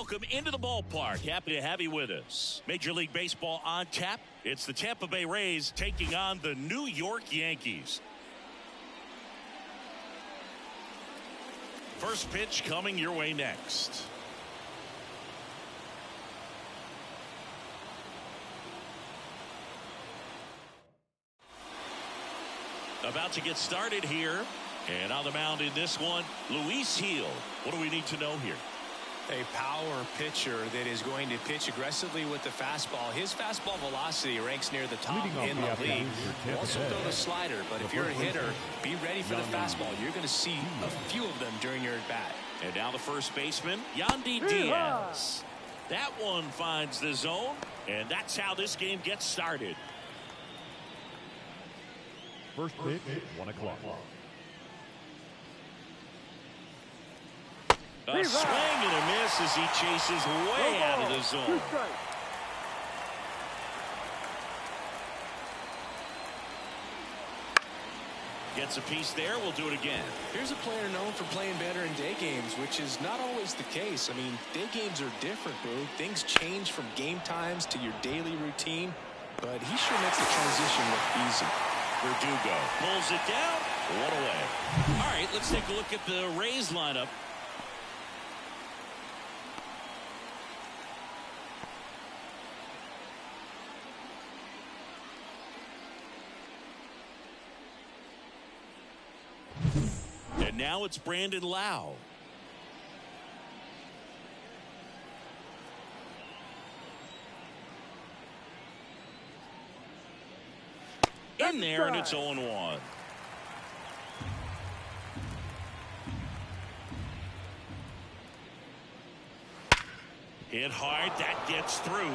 welcome into the ballpark. Happy to have you with us. Major League Baseball on tap. It's the Tampa Bay Rays taking on the New York Yankees. First pitch coming your way next. About to get started here. And on the mound in this one, Luis Gil. What do we need to know here? A power pitcher that is going to pitch aggressively with the fastball. His fastball velocity ranks near the top in the league. He'll also throw the slider, but if you're a hitter, be ready for the fastball. You're going to see a few of them during your at-bat. And now the first baseman, Yandy Diaz. That one finds the zone, and that's how this game gets started. First pitch, 1 o'clock. A swing and a miss as he chases way out of the zone. Gets a piece there. We'll do it again. Here's a player known for playing better in day games, which is not always the case. I mean, day games are different, bro. Things change from game times to your daily routine, but he sure makes the transition look easy. Verdugo pulls it down. One away. All right, let's take a look at the Rays lineup. And now it's Brandon Lau. In there, and it's 0-1. Hit hard. That gets through.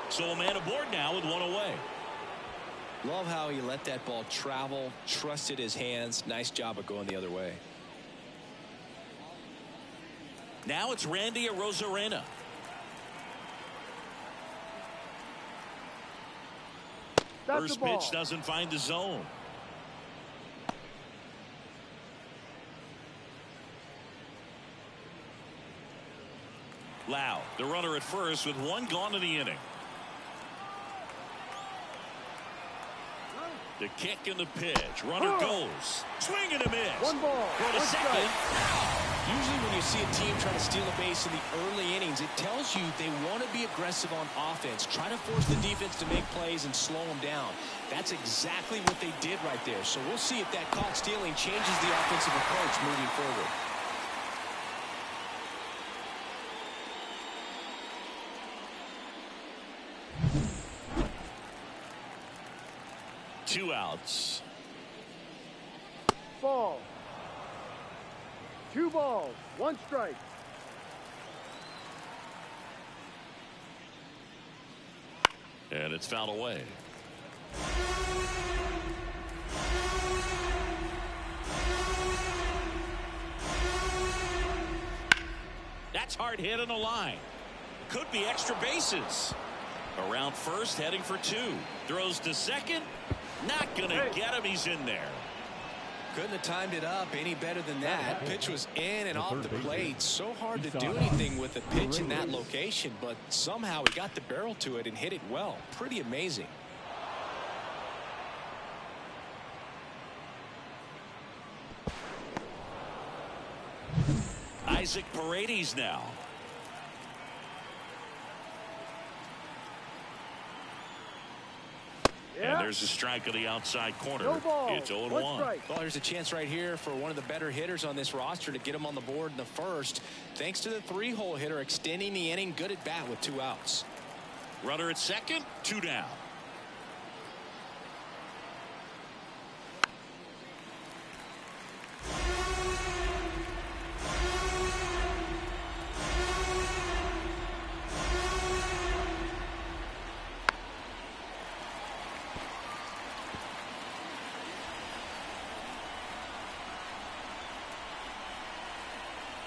So a man aboard now with one away. Love how he let that ball travel, trusted his hands. Nice job of going the other way. Now it's Randy Arozarena. First pitch doesn't find the zone. Lau, the runner at first with one gone in the inning. The kick and the pitch. Runner goes. Swing and a miss. One ball. Go to second. Usually when you see a team trying to steal a base in the early innings, it tells you they want to be aggressive on offense. Try to force the defense to make plays and slow them down. That's exactly what they did right there. So we'll see if that caught stealing changes the offensive approach moving forward. Two outs. Ball. 2 balls, 1 strike. And it's fouled away. That's hard hit on the line. Could be extra bases. Around first, heading for 2. Throws to second. Not going to get him. He's in there. Couldn't have timed it up any better than that. Pitch was in and off the plate. So hard to do anything with a pitch in that location, but somehow he got the barrel to it and hit it well. Pretty amazing. Isaac Paredes now. And there's a strike on the outside corner. It's 0-1. Well, there's a chance right here for one of the better hitters on this roster to get him on the board in the first. Thanks to the 3-hole hitter extending the inning. Good at bat with 2 outs. Runner at second, 2 down.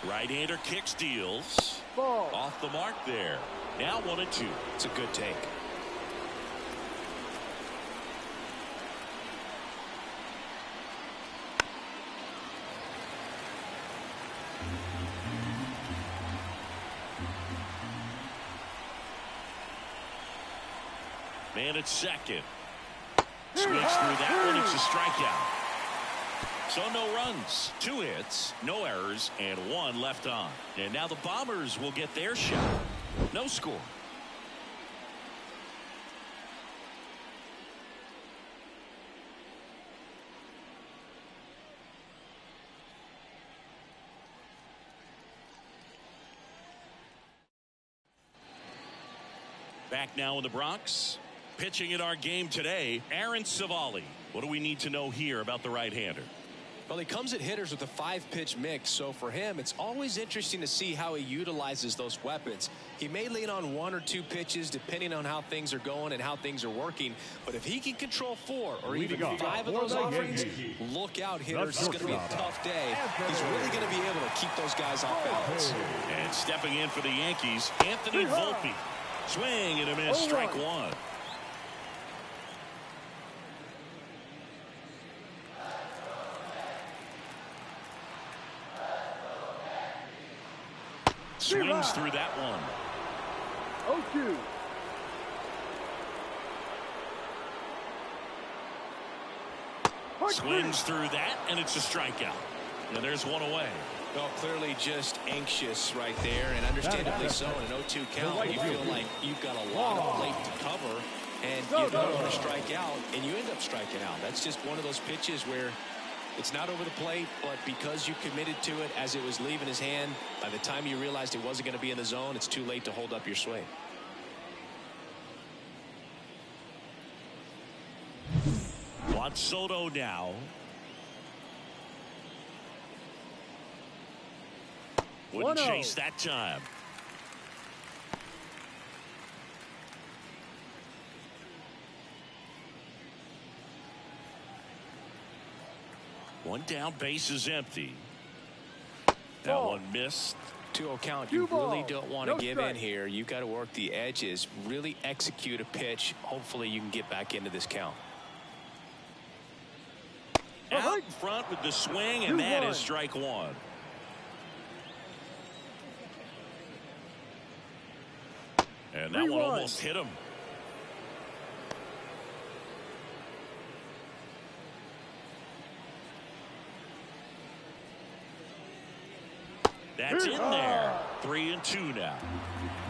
Right-hander kick steals. Ball. Off the mark there. Now 1-2. It's a good take. Man at second. Swings through that one. It's a strikeout. So no runs, 2 hits, no errors, and 1 left on. And now the Bombers will get their shot. No score. Back now in the Bronx. Pitching in our game today, Aaron Civale. What do we need to know here about the right-hander? Well, he comes at hitters with a 5-pitch mix, so for him, it's always interesting to see how he utilizes those weapons. He may lean on 1 or 2 pitches depending on how things are going and how things are working, but if he can control 4 or even 5 of those offerings, look out, hitters. It's going to be a tough day. He's really going to be able to keep those guys off balance. And stepping in for the Yankees, Anthony Volpe. Swing and a miss, strike 1. Swings through that one. 0-2. Swings through that, and it's a strikeout. And there's 1 away. Well, clearly just anxious right there, and understandably so in an 0-2 count. You feel like you've got a lot of plate to cover, and you don't want to strike out, and you end up striking out. That's just one of those pitches where it's not over the plate, but because you committed to it as it was leaving his hand, by the time you realized it wasn't going to be in the zone, it's too late to hold up your swing. Juan Soto now. Wouldn't chase that time. One down, base is empty. That one missed. 2-0 count. You really don't want to give in here. You've got to work the edges, really execute a pitch. Hopefully you can get back into this count. Out in front with the swing, and that is strike 1. And that one almost hit him. That's in there. 3-2 now.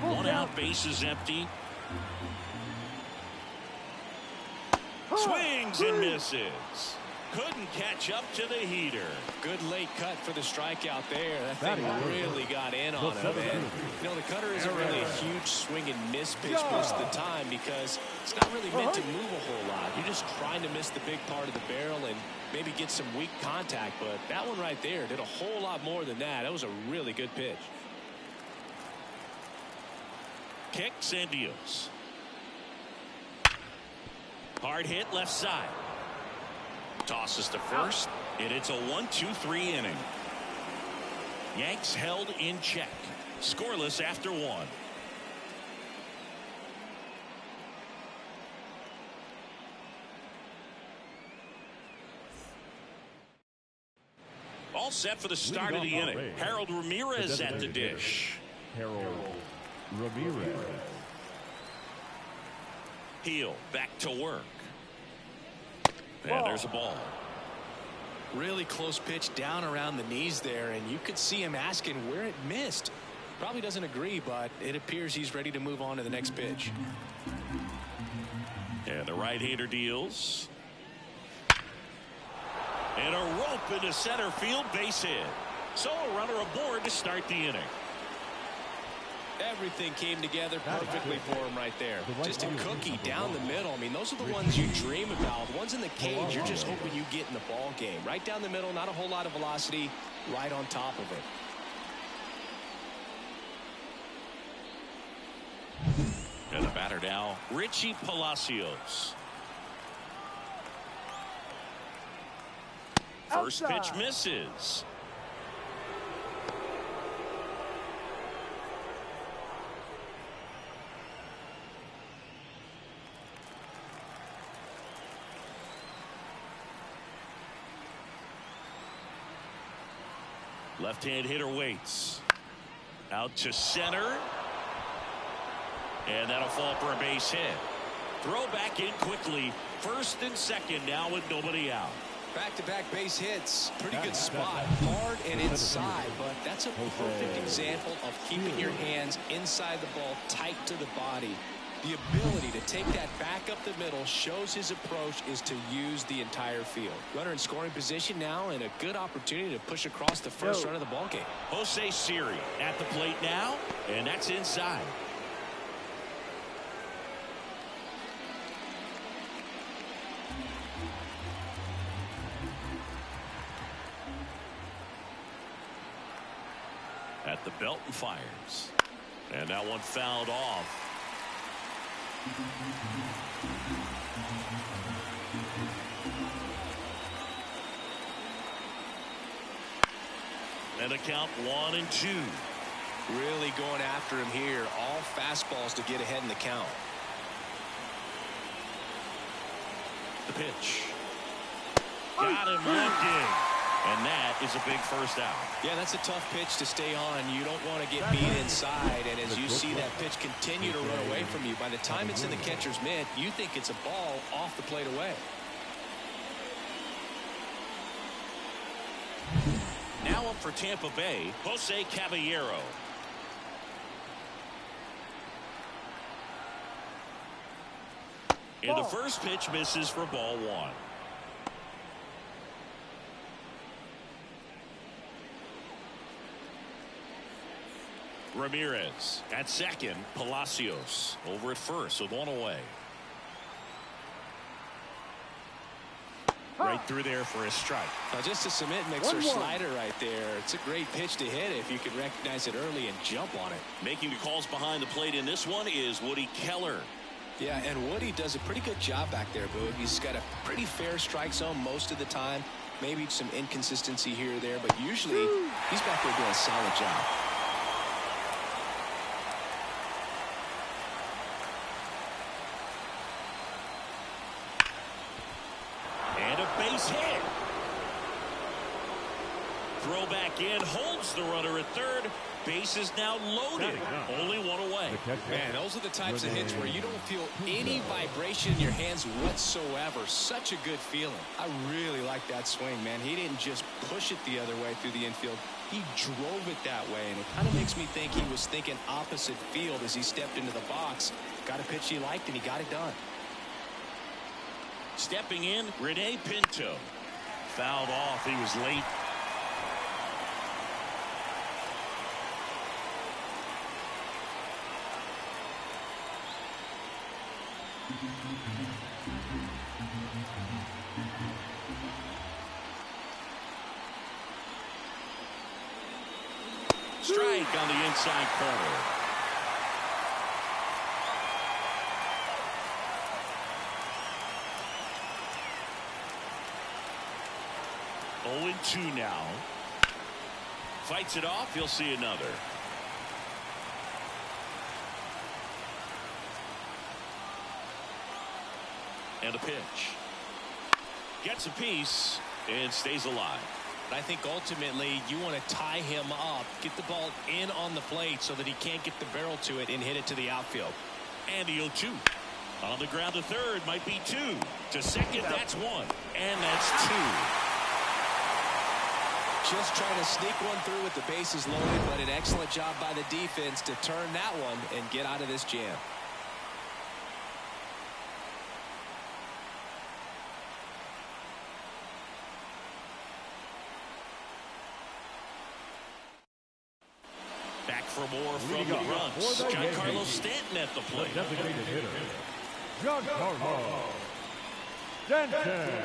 1 out, base is empty. Swings and misses. Couldn't catch up to the heater. Good late cut for the strikeout there. That thing really got in on him. And, you know, the cutter isn't really a huge swing and miss pitch most of the time because it's not really meant to move a whole lot. You're just trying to miss the big part of the barrel and maybe get some weak contact. But that one right there did a whole lot more than that. That was a really good pitch. Kicks and deals. Hard hit left side. Tosses to first, and it's a 1-2-3 inning. Yanks held in check. Scoreless after 1. All set for the start of the inning. Harold Ramirez at the dish. Harold Ramirez. Heel back to work. And there's a ball. Really close pitch down around the knees there, and you could see him asking where it missed. Probably doesn't agree, but it appears he's ready to move on to the next pitch. And the right-hander deals. And a rope into center field, base hit. So a runner aboard to start the inning. Everything came together perfectly for him right there. Just a cookie down the middle. I mean, those are the ones you dream about. The ones in the cage, you're just hoping you get in the ball game. Right down the middle, not a whole lot of velocity, right on top of it. And the batter now, Richie Palacios. First pitch misses. Left-hand hitter waits. Out to center. And that'll fall for a base hit. Throw back in quickly. First and second now with nobody out. Back-to-back base hits. Pretty good spot. Hard and inside, but that's a perfect example of keeping your hands inside the ball, tight to the body. The ability to take that back up the middle shows his approach is to use the entire field. Runner in scoring position now, and a good opportunity to push across the first run of the ball game. Jose Siri at the plate now, and that's inside. At the belt and fires. And that one fouled off. And a count 1-2. Really going after him here. All fastballs to get ahead in the count. The pitch. Got him looking. And that is a big first out. Yeah, that's a tough pitch to stay on. You don't want to get beat inside. And as you see that pitch continue to run away from you, by the time it's in the catcher's mitt, you think it's a ball off the plate away. Now up for Tampa Bay, Jose Caballero. And the first pitch misses for ball one. Ramirez at second. Palacios over at first with one away. Right through there for a strike. Now just a cement mixer slider right there. It's a great pitch to hit if you can recognize it early and jump on it. Making the calls behind the plate in this one is Woody Keller. Yeah, and Woody does a pretty good job back there, Boog. He's got a pretty fair strike zone most of the time. Maybe some inconsistency here or there, but usually he's back there doing a solid job. Base hit. Throw back in, holds the runner at third. Base is now loaded. Only one away. Man, those are the types of hits where you don't feel any vibration in your hands whatsoever. Such a good feeling. I really like that swing, man. He didn't just push it the other way through the infield. He drove it that way, and it kind of makes me think he was thinking opposite field as he stepped into the box. Got a pitch he liked, and he got it done. Stepping in, Rene Pinto. Fouled off. He was late. Strike on the inside corner. Oh, 0-2 now. Fights it off. He'll see another. And a pitch. Gets a piece and stays alive. I think ultimately you want to tie him up, get the ball in on the plate so that he can't get the barrel to it and hit it to the outfield. And the 0-2. On the ground to third, might be two. To second, that's one. And that's two. Just trying to sneak one through with the bases loaded, but an excellent job by the defense to turn that one and get out of this jam. Back for more from the runs. Giancarlo Stanton at the plate. Designated hitter, Giancarlo Stanton.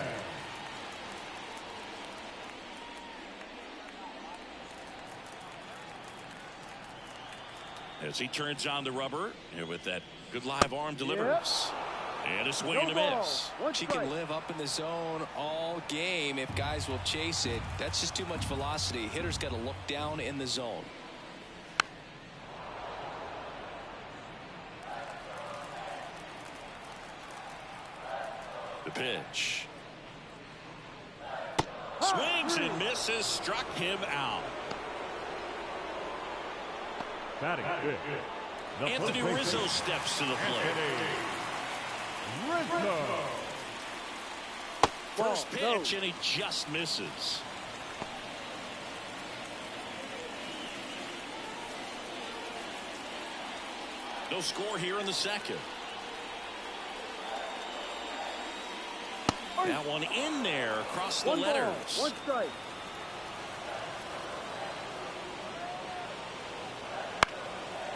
As he turns on the rubber, and with that good live arm delivers. And a swing and a miss. She can live up in the zone all game if guys will chase it. That's just too much velocity. Hitter's got to look down in the zone. The pitch. Swings and misses. Struck him out. Batting fifth, Anthony Rizzo steps to the plate. First pitch, and he just misses. No score here in the second. That one in there across the letters. One strike.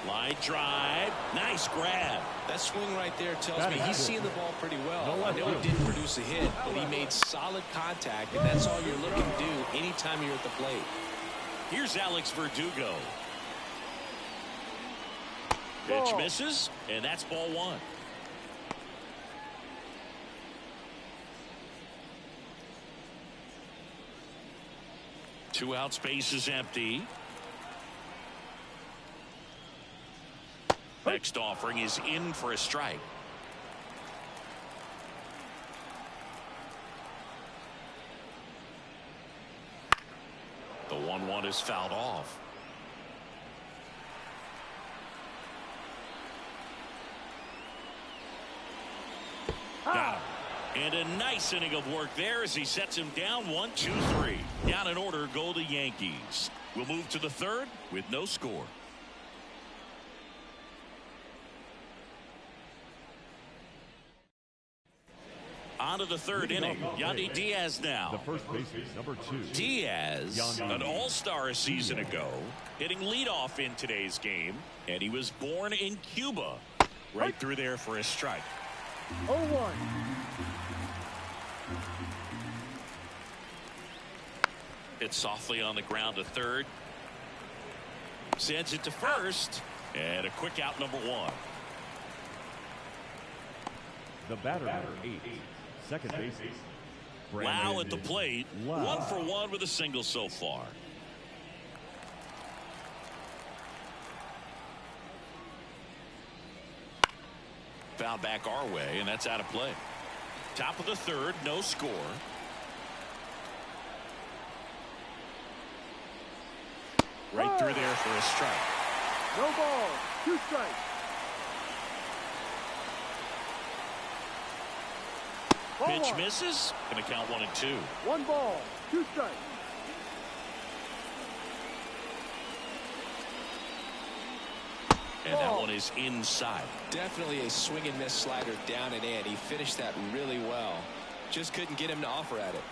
Line drive. Nice grab. That swing right there tells me he's seeing the ball pretty well. I know it didn't produce a hit, but he made solid contact, and that's all you're looking to do anytime you're at the plate. Here's Alex Verdugo. Pitch misses, and that's ball one. Two out, space is empty. Next offering is in for a strike. The 1-1 is fouled off. Got him. And a nice inning of work there as he sets him down 1-2-3. Down in order go the Yankees. We'll move to the third with no score. On to the third inning. Yandy Diaz now. The first baseman, number 2. Diaz, an all-star a season ago, hitting leadoff in today's game, and he was born in Cuba. Right through there for a strike. 0-1. Hit softly on the ground to third. Sends it to first, and a quick out, number 1. The batter, number 8. Second baseman. Lau at the plate. 1 for 1 with a single so far. Foul back our way, and that's out of play. Top of the third, no score. Right through there for a strike. No ball. 2 strikes. Pitch misses. Going to count 1-2. 1 ball. 2 strikes. And that one is inside. Definitely a swing and miss slider down and in. He finished that really well. Just couldn't get him to offer at it.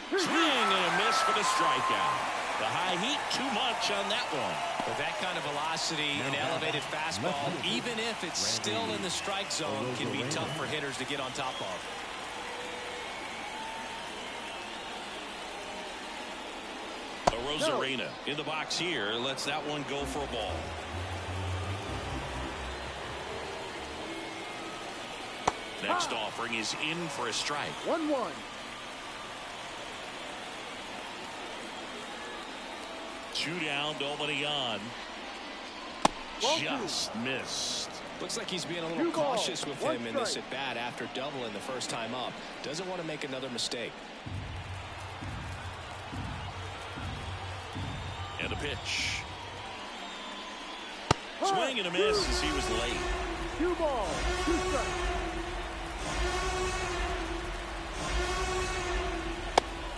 Swing and a miss for the strikeout. The high heat, too much on that one. With that kind of velocity and elevated fastball, even if it's still in the strike zone, can be tough for hitters to get on top of. Rosarena in the box here lets that one go for a ball. Next offering is in for a strike. 1-1. Two down, nobody on. Just missed. Looks like he's being a little cautious with him in this at bat after doubling the first time up. Doesn't want to make another mistake. And a pitch. Swing and a miss as he was late. 2 balls, 2 strikes.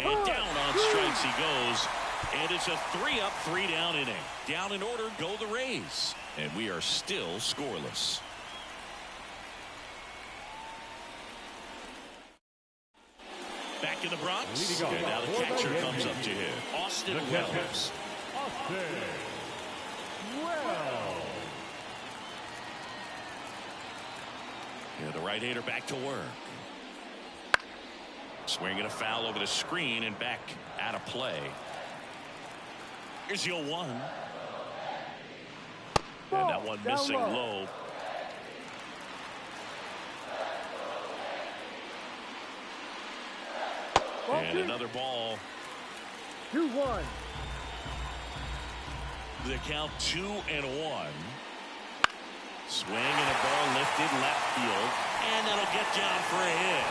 And down on strikes he goes. And it's a 3-up, 3-down inning. Down in order go the Rays. And we are still scoreless. Back in the Bronx. And now the catcher comes up to him. Austin Wells. Yeah, the right-hander back to work. Swinging a foul over the screen and back out of play. Here's the 0-1. And that one missing low. And another ball. 2-1. The count 2-1. Swing and a ball lifted left field. And that'll get down for a hit.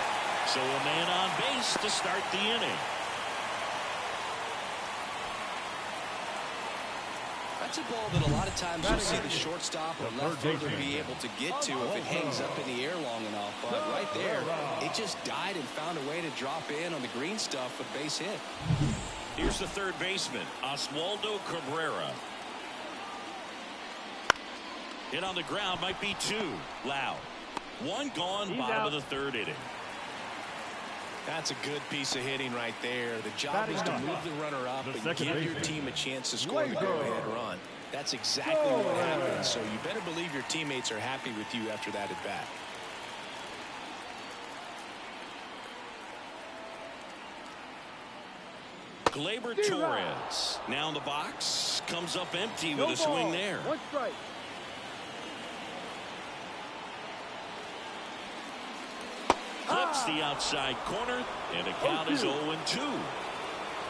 So a man on base to start the inning. That's a ball that a lot of times you'll see the shortstop or left fielder be able to get to if it hangs up in the air long enough. But right there, it just died and found a way to drop in on the green stuff with base hit. Here's the third baseman, Oswaldo Cabrera. Hit on the ground, might be two. Loud. One gone, bottom of the third inning. That's a good piece of hitting right there. The job is to move the runner up and give your team a chance to score the go-ahead run. That's exactly what happened. So you better believe your teammates are happy with you after that at bat. Gleyber Torres now in the box, comes up empty with a swing there. One strike. Clips the outside corner, and the count is 0-2.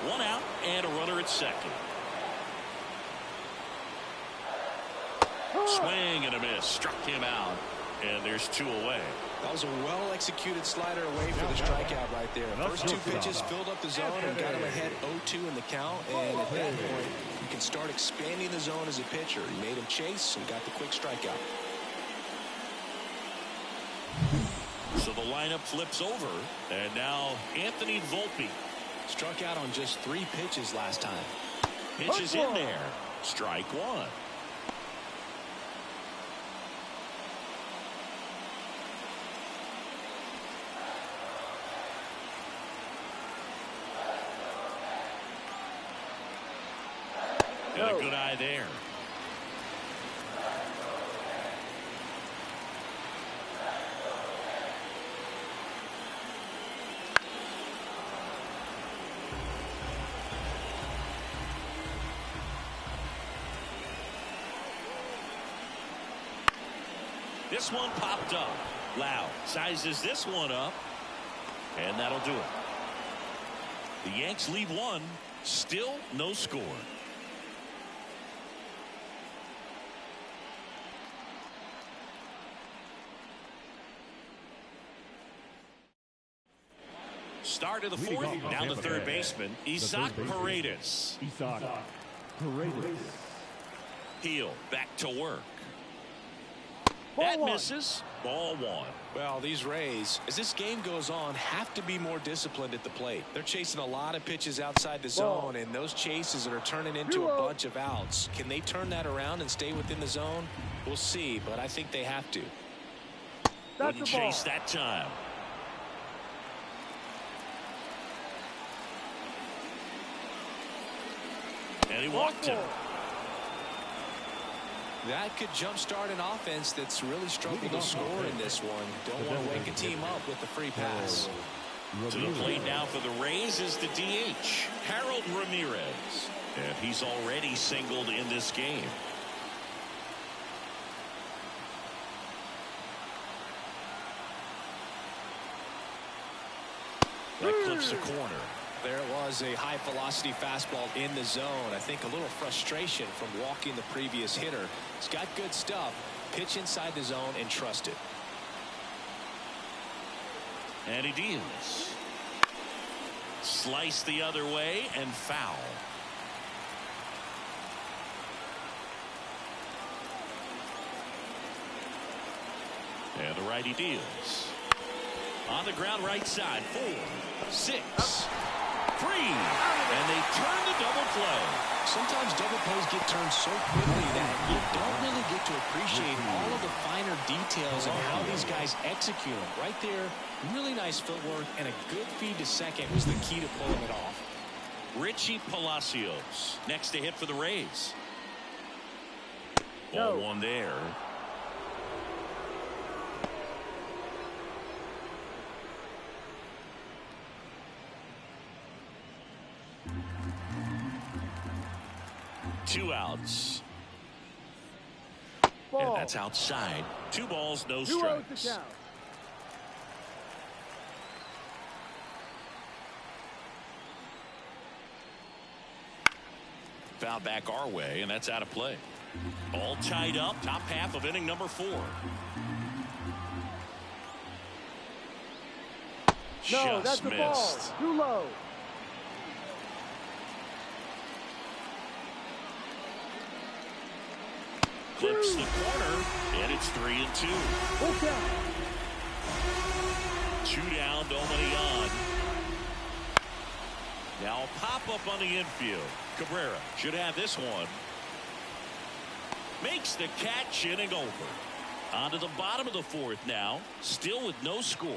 One out and a runner at second. Swing and a miss, struck him out, and there's two away. That was a well-executed slider away for the strikeout right there. First two pitches filled up the zone and got him ahead 0-2 in the count, and at that point, you can start expanding the zone as a pitcher. He made him chase and got the quick strikeout. So the lineup flips over, and now Anthony Volpe. Struck out on just 3 pitches last time. Pitches in there. Strike one. And a good eye there. This one popped up. Loud sizes this one up, and that'll do it. The Yanks lead one, still no score. Start of the fourth, down the third baseman, Isaac Paredes. Isaac Paredes. Heel back to work. That misses. Ball one. Well, these Rays, as this game goes on, have to be more disciplined at the plate. They're chasing a lot of pitches outside the zone, and those chases are turning into a bunch of outs. Can they turn that around and stay within the zone? We'll see, but I think they have to. Wouldn't chase that time. And he walked him. That could jumpstart an offense that's really struggled to score in this one. Don't want to wake a team up with the free pass. To the plate now for the Rays is the DH, Harold Ramirez. And he's already singled in this game. That clips the corner. There was a high-velocity fastball in the zone. I think a little frustration from walking the previous hitter. He's got good stuff. Pitch inside the zone and trust it. And he deals. Slice the other way and foul. And the righty deals. On the ground right side. 4, 6. 3, and they turn the double play. Sometimes double plays get turned so quickly that you don't really get to appreciate all of the finer details of how these guys execute them. Right there, really nice footwork, and a good feed to second was the key to pulling it off. Richie Palacios next to hit for the Rays. Ball one there. Two outs. And that's outside. 2 balls, no strikes. Foul back our way, and that's out of play. All tied up, top half of inning number 4. No, that's the ball. Too low. clips the corner, and it's 3-2. Okay. 2 down, nobody on. Now a pop-up on the infield. Cabrera should have this one. Makes the catch, inning over. On to the bottom of the fourth now, still with no score.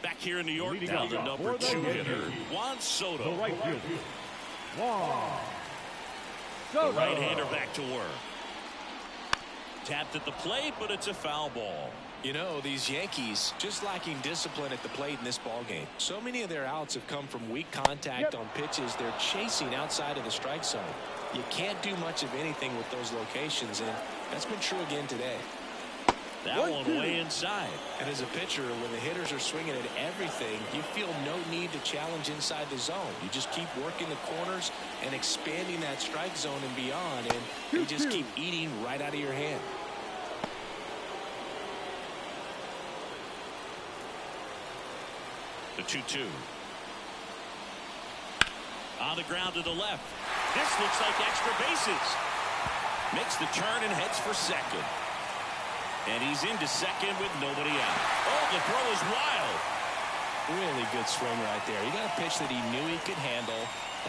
Back here in New York, now the number 2 hitter, Juan Soto. The right fielder, Juan The right-hander back to work. Tapped at the plate, but it's a foul ball. You know, these Yankees just lacking discipline at the plate in this ballgame. So many of their outs have come from weak contact on pitches they're chasing outside of the strike zone. You can't do much of anything with those locations, and that's been true again today. That one way inside. And as a pitcher, when the hitters are swinging at everything, you feel no need to challenge inside the zone. You just keep working the corners and expanding that strike zone and beyond, and you just keep eating right out of your hand. The 2-2. On the ground to the left. This looks like extra bases. Makes the turn and heads for second. And he's into second with nobody out. Oh, the throw is wild. Really good swing right there. He got a pitch that he knew he could handle,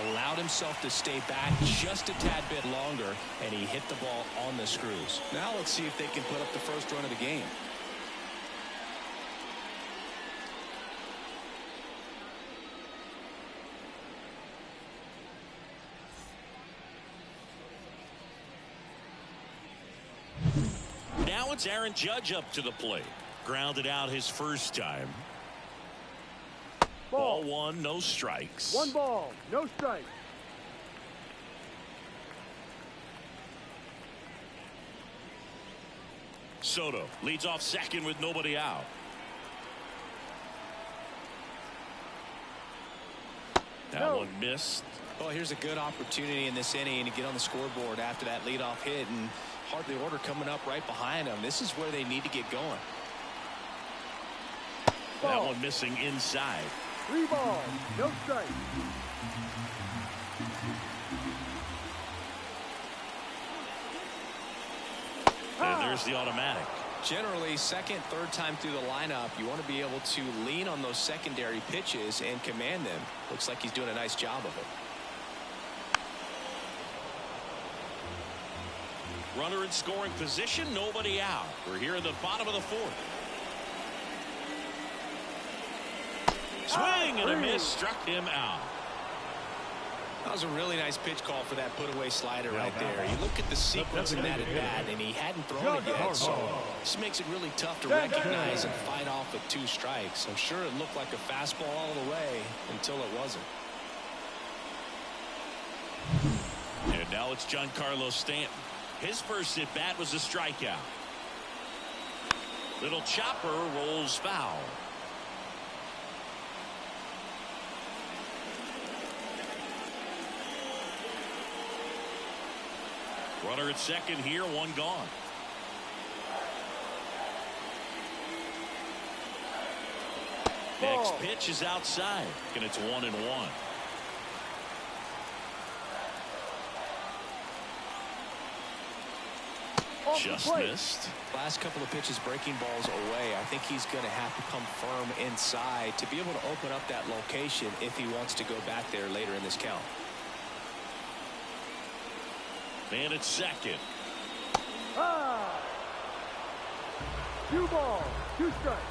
allowed himself to stay back just a tad bit longer, and he hit the ball on the screws. Now let's see if they can put up the first run of the game. Now it's Aaron Judge up to the plate. Grounded out his first time. Ball 1, no strikes. 1 ball, no strikes. Soto leads off second with nobody out. That one missed. Well, here's a good opportunity in this inning to get on the scoreboard after that leadoff hit, and hardly order coming up right behind them. This is where they need to get going. That one missing inside. 3 balls, no strikes. And there's the automatic. Generally, second, third time through the lineup, you want to be able to lean on those secondary pitches and command them. Looks like he's doing a nice job of it. Runner in scoring position, nobody out. We're here in the bottom of the fourth. Swing and a miss, struck him out. That was a really nice pitch call for that put-away slider right there. You look at the sequence in that at-bat, and he hadn't thrown it yet, so this makes it really tough to recognize and fight off with 2 strikes. I'm sure it looked like a fastball all the way until it wasn't. And now it's Giancarlo Stanton. His first at-bat was a strikeout. Little chopper rolls foul. Runner at second here, 1 gone. Next pitch is outside, and it's 1-1. Just missed. Last couple of pitches breaking balls away. I think he's going to have to come firm inside to be able to open up that location if he wants to go back there later in this count. Man at second. 2 balls, 2 strikes.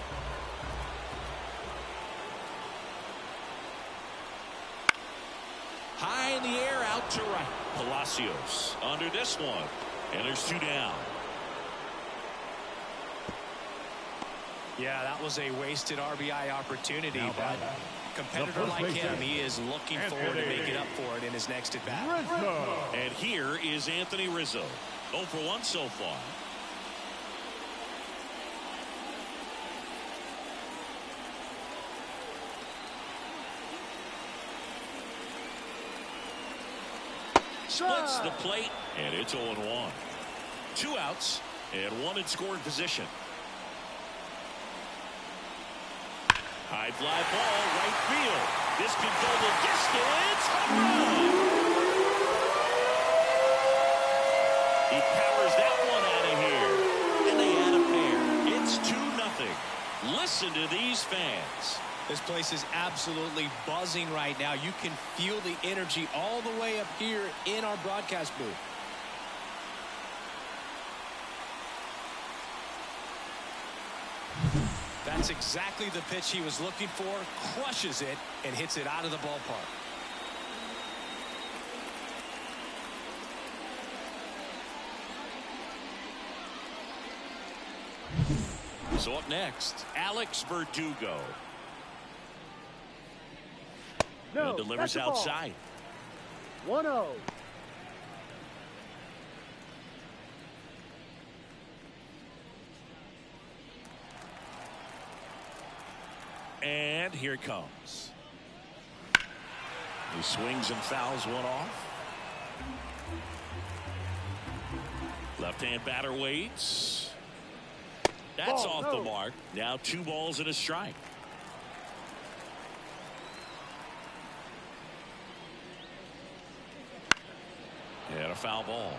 High in the air, out to right. Palacios under this one. And there's 2 down. Yeah, that was a wasted RBI opportunity, but a competitor like him, he is looking forward to making up for it in his next at-bat. And here is Anthony Rizzo. 0 for 1 so far. Splits the plate, and it's 0-1. 2 outs, and 1 in scoring position. High fly ball, right field. This could go the distance. Home run. He powers that one out of here. And they add a pair. It's 2-0. Listen to these fans. This place is absolutely buzzing right now. You can feel the energy all the way up here in our broadcast booth. That's exactly the pitch he was looking for. Crushes it and hits it out of the ballpark. So up next, Alex Verdugo. No, And delivers that's the ball. outside. 1-0. And here it comes. He swings and fouls one off. Left-hand batter waits. That's Ball, off no. the mark. Now 2 balls and a strike. And a foul ball.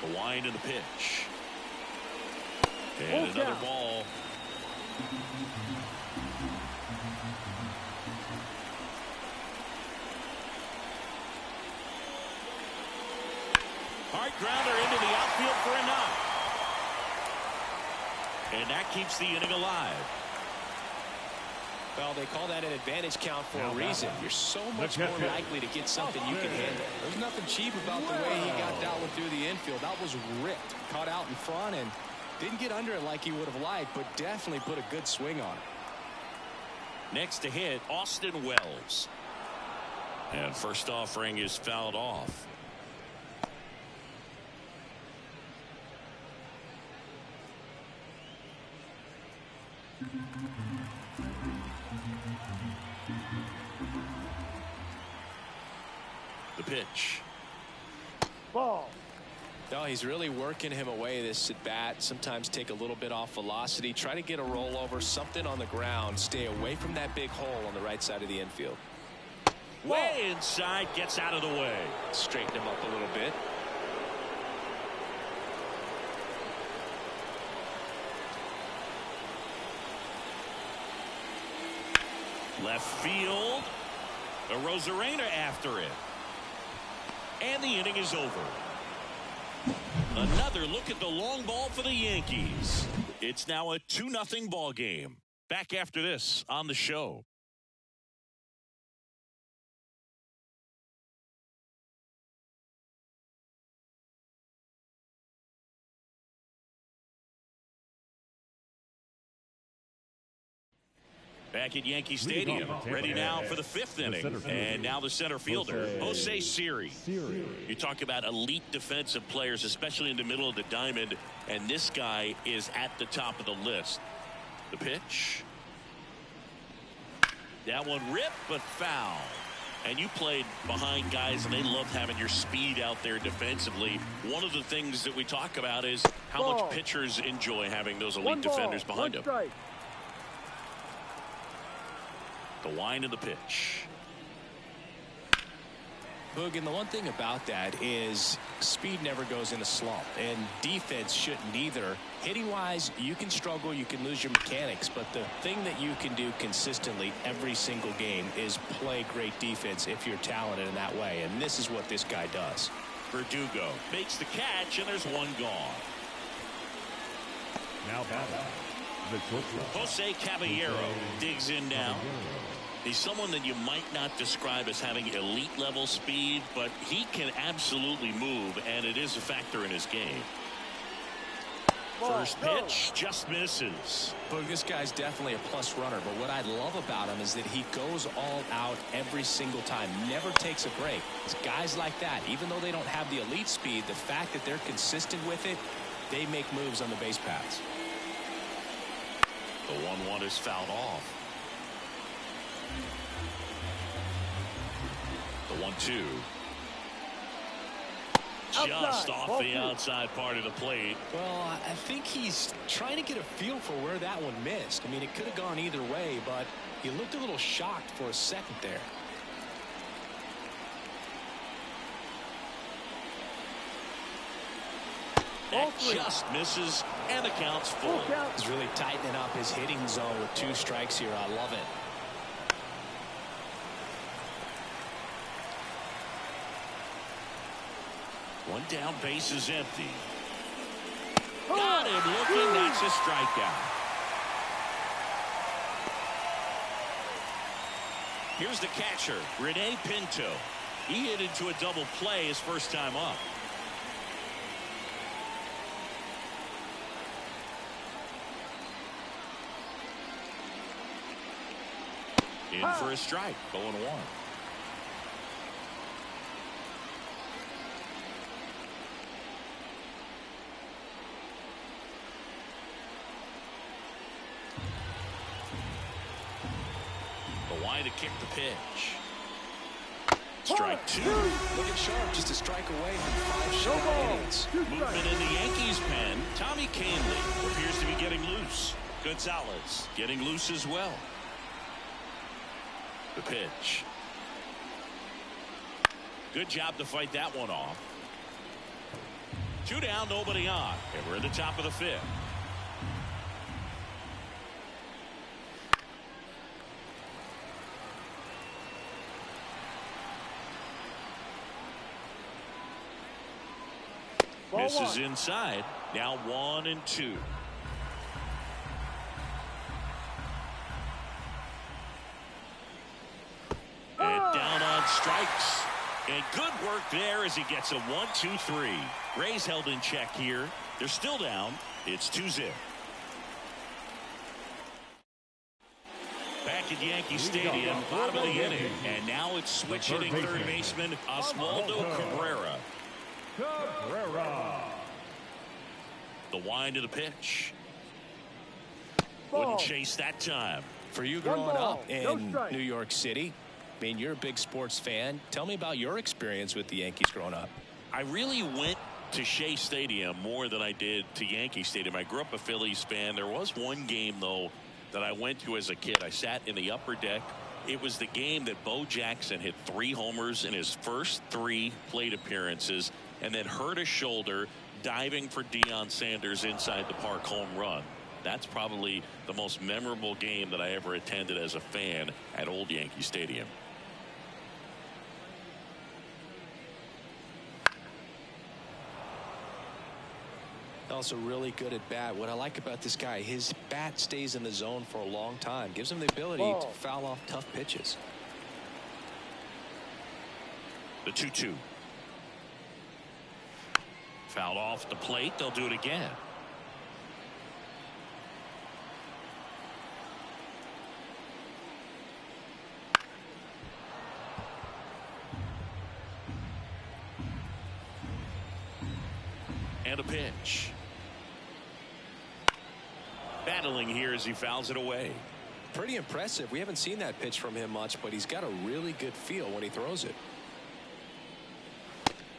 The wind and the pitch. And Full another count. ball. Hard grounder into the outfield for a knock. And that keeps the inning alive. Well, they call that an advantage count for a reason. You're so much more likely to get something you can handle. There's nothing cheap about the way he got that one through the infield. That was ripped. Caught out in front and didn't get under it like he would have liked, but definitely put a good swing on it. Next to hit, Austin Wells. And first offering is fouled off. The pitch. Ball. No, he's really working him away this at bat. Sometimes take a little bit off velocity. Try to get a rollover, something on the ground. Stay away from that big hole on the right side of the infield. Way inside, gets out of the way. Straighten him up a little bit. Left field. A Rosarena after it. And the inning is over. Another look at the long ball for the Yankees. It's now a 2-0 ball game. Back after this on the show. Back at Yankee Stadium, ready now for the 5th inning. And now the center fielder, Jose Siri. You talk about elite defensive players, especially in the middle of the diamond, and this guy is at the top of the list. The pitch. That one ripped, but foul. And you played behind guys, and they loved having your speed out there defensively. One of the things that we talk about is how much pitchers enjoy having those elite defenders behind them. Strike. The wind of the pitch. Boog, and the one thing about that is speed never goes in a slump, and defense shouldn't either. Hitting-wise, you can struggle, you can lose your mechanics, but the thing that you can do consistently every single game is play great defense if you're talented in that way, and this is what this guy does. Verdugo makes the catch, and there's one gone. Now batting, the shortstop, Jose Caballero digs in now. He's someone that you might not describe as having elite level speed, but he can absolutely move, and it is a factor in his game. First pitch just misses. Boog, this guy's definitely a plus runner, but what I love about him is that he goes all out every single time, never takes a break. It's guys like that, even though they don't have the elite speed, the fact that they're consistent with it, they make moves on the base paths. The 1-1 is fouled off. The 1-2. just off the outside part of the plate. Well, I think he's trying to get a feel for where that one missed. I mean, it could have gone either way, but he looked a little shocked for a second there. That just misses and accounts full. He's really tightening up his hitting zone with 2 strikes here. I love it. One down, base is empty. Got him looking. That's a strikeout. Here's the catcher, Rene Pinto. He hit into a double play his first time up. In for a strike, 0-1. The line to kick the pitch. Strike 2. Looking sharp, just a strike away from 5 shutout innings. Movement in the Yankees pen. Tommy Kahnle appears to be getting loose. Gonzalez getting loose as well. The pitch. Good job to fight that one off. 2 down, nobody on. And we're at the top of the 5th. Misses inside. Now 1-2. And down on strikes. And good work there as he gets a 1-2-3. Rays held in check here. They're still down. It's 2-0. Back at Yankee Stadium, bottom of the inning. And now it's switch hitting third baseman Oswaldo Cabrera. The wind of the pitch. Wouldn't chase that time. For you growing up in New York City, I mean, you're a big sports fan. Tell me about your experience with the Yankees growing up. I really went to Shea Stadium more than I did to Yankee Stadium. I grew up a Phillies fan. There was one game, though, that I went to as a kid. I sat in the upper deck. It was the game that Bo Jackson hit 3 homers in his first 3 plate appearances and then hurt his shoulder diving for Deion Sanders inside the park home run. That's probably the most memorable game that I ever attended as a fan at Old Yankee Stadium. Also really good at bat. What I like about this guy, his bat stays in the zone for a long time. Gives him the ability to foul off tough pitches. The 2-2. Fouled off the plate. They'll do it again. And a pitch. Battling here as he fouls it away. Pretty impressive. We haven't seen that pitch from him much, but he's got a really good feel when he throws it.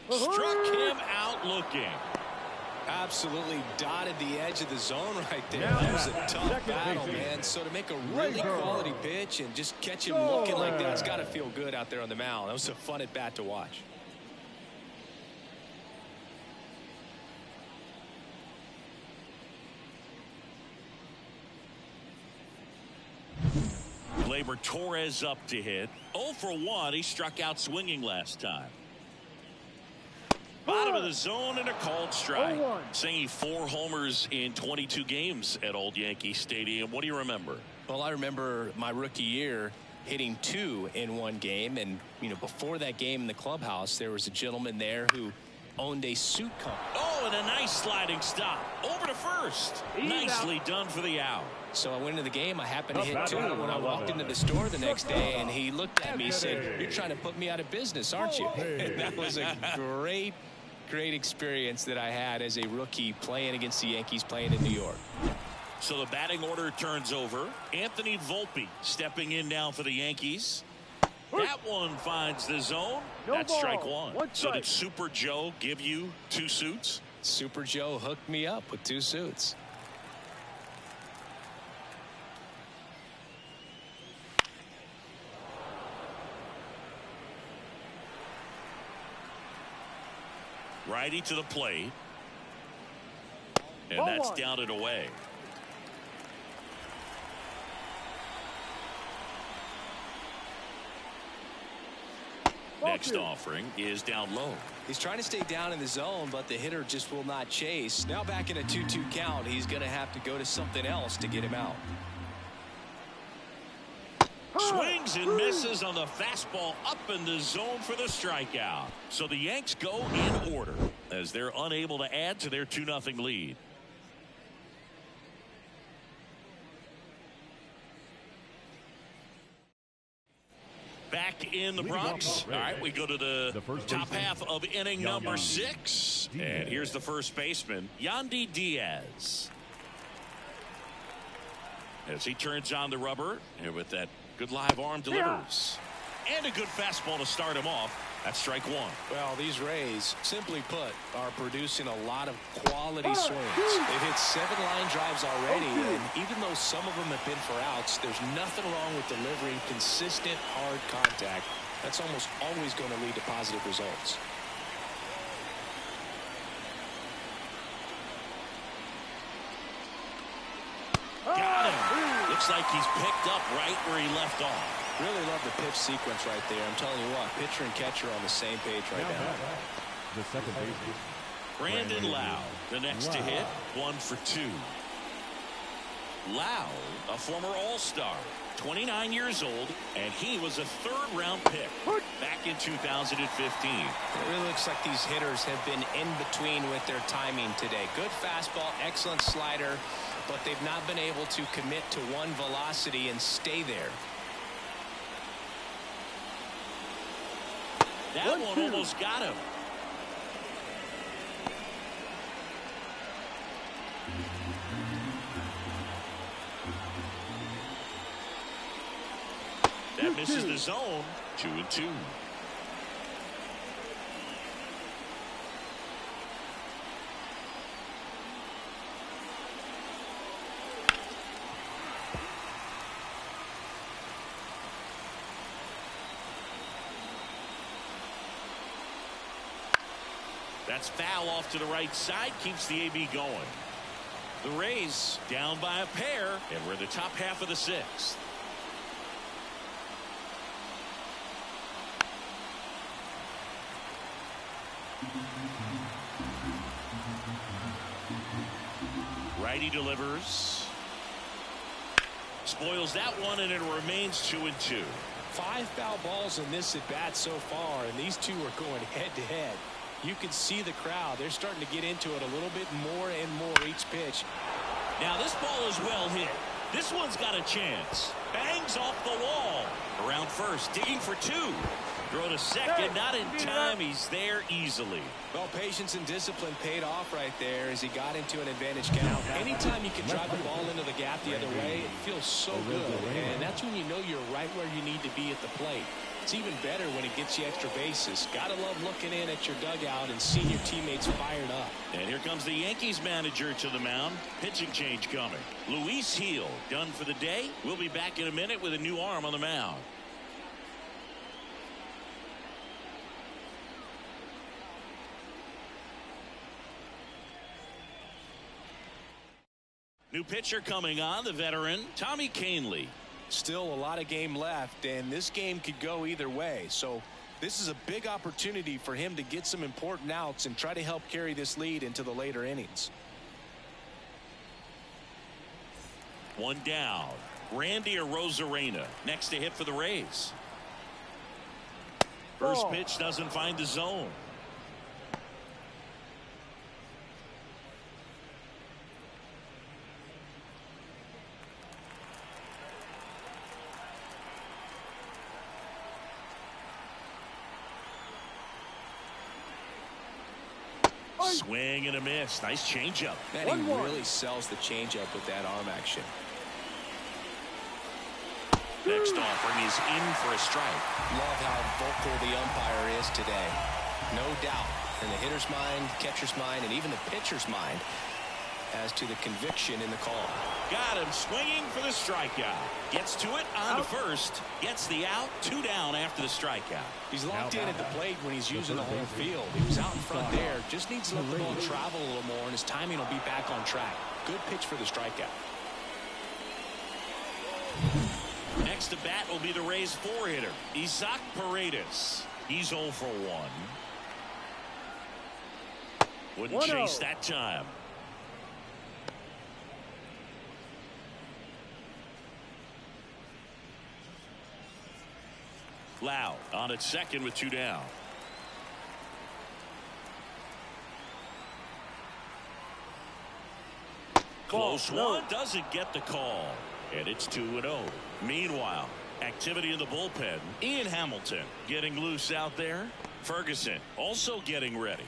Struck him out looking. Absolutely dotted the edge of the zone right there. That was a tough battle, man. So to make a really quality pitch and just catch him looking like that, it's got to feel good out there on the mound. That was a fun at bat to watch. Gleyber Torres up to hit. 0 for 1. He struck out swinging last time. Bottom of the zone and a called strike. Singing 4 homers in 22 games at Old Yankee Stadium. What do you remember? Well, I remember my rookie year hitting 2 in one game. And, you know, before that game in the clubhouse, there was a gentleman there who owned a suit company. Oh, and a nice sliding stop. Over to first. Nicely done for the out. So I went into the game. I happened to hit 2 when I walked into the store the next day, and he looked at me and said, "You're trying to put me out of business, aren't you?" And that was a great experience that I had as a rookie playing against the Yankees, playing in New York. So the batting order turns over. Anthony Volpe stepping in now for the Yankees. That one finds the zone. No That's ball. strike one. One So strike. did Super Joe give you 2 suits? Super Joe hooked me up with 2 suits. Righty to the plate. And Ball that's one. down and away. Ball Next 2. offering is down low. He's trying to stay down in the zone, but the hitter just will not chase. Now back in a 2-2 count, he's going to have to go to something else to get him out. Swings and misses on the fastball up in the zone for the strikeout. So the Yanks go in order as they're unable to add to their 2-0 lead. Back in the Bronx. All right, we go to the top half of inning number 6. And here's the first baseman, Yandy Diaz. As he turns on the rubber, and with that good live arm delivers. And a good fastball to start him off. That's strike one. Well, these Rays, simply put, are producing a lot of quality swings. They've hit 7 line drives already, and even though some of them have been for outs, there's nothing wrong with delivering consistent, hard contact. That's almost always going to lead to positive results. Got him. Looks like he's picked up right where he left off. Really love the pitch sequence right there. I'm telling you what, pitcher and catcher are on the same page right now. The second baseman, Brandon Lau, the next to hit, 1 for 2. Lau, a former All-Star, 29 years old, and he was a 3rd-round pick back in 2015. It really looks like these hitters have been in between with their timing today. Good fastball, excellent slider, but they've not been able to commit to one velocity and stay there. That one almost got him. That misses the zone. 2-2. That's foul off to the right side, keeps the AB going. The Rays down by a pair, and we're in the top half of the 6th. Righty delivers. Spoils that one, and it remains 2-2. 5 foul balls in this at bat so far, and these two are going head to head. You can see the crowd. They're starting to get into it a little bit more and more each pitch. Now this ball is well hit. This one's got a chance. Bangs off the wall. Around first, digging for 2. Throw to second, not in time. He's there easily. Well, patience and discipline paid off right there as he got into an advantage count. Anytime you can drive the ball into the gap the other way, it feels so good. And that's when you know you're right where you need to be at the plate. It's even better when it gets you extra bases. Gotta love looking in at your dugout and seeing your teammates fired up. And here comes the Yankees manager to the mound. Pitching change coming. Luis Gil done for the day. We'll be back in a minute with a new arm on the mound. New pitcher coming on, the veteran Tommy Kahnle. Still a lot of game left, and this game could go either way. So this is a big opportunity for him to get some important outs and try to help carry this lead into the later innings. One down. Randy Arozarena next to hit for the Rays. First pitch doesn't find the zone. Swing and a miss. Nice changeup. Man, he really sells the changeup with that arm action. Next offering is in for a strike. Love how vocal the umpire is today. No doubt in the hitter's mind, catcher's mind, and even the pitcher's mind as to the conviction in the call. Got him swinging for the strikeout. Gets to it on to first. Gets the out. 2 down after the strikeout. He's locked in at the plate when he's using the whole field. He was out in front there. Just needs to let the ball travel a little more, and his timing will be back on track. Good pitch for the strikeout. Next to bat will be the Rays 4-hitter, Isaac Paredes. He's 0 for 1. Wouldn't chase that time. Loud on at second with 2 down. Close one, doesn't get the call. And it's 2-0. Meanwhile, activity in the bullpen. Ian Hamilton getting loose out there. Ferguson also getting ready.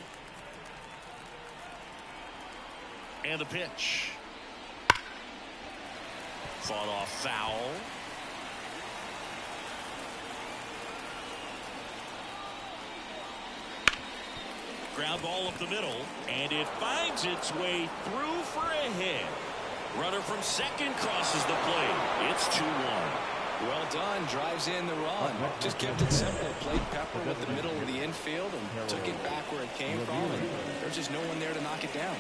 And the pitch. Fought off foul. Ground ball up the middle, and it finds its way through for a hit. Runner from second crosses the plate. It's 2-1. Well done. Drives in the run. Just kept it simple. Played Pepper with the middle of the infield and took it back where it came from. And there's just no one there to knock it down.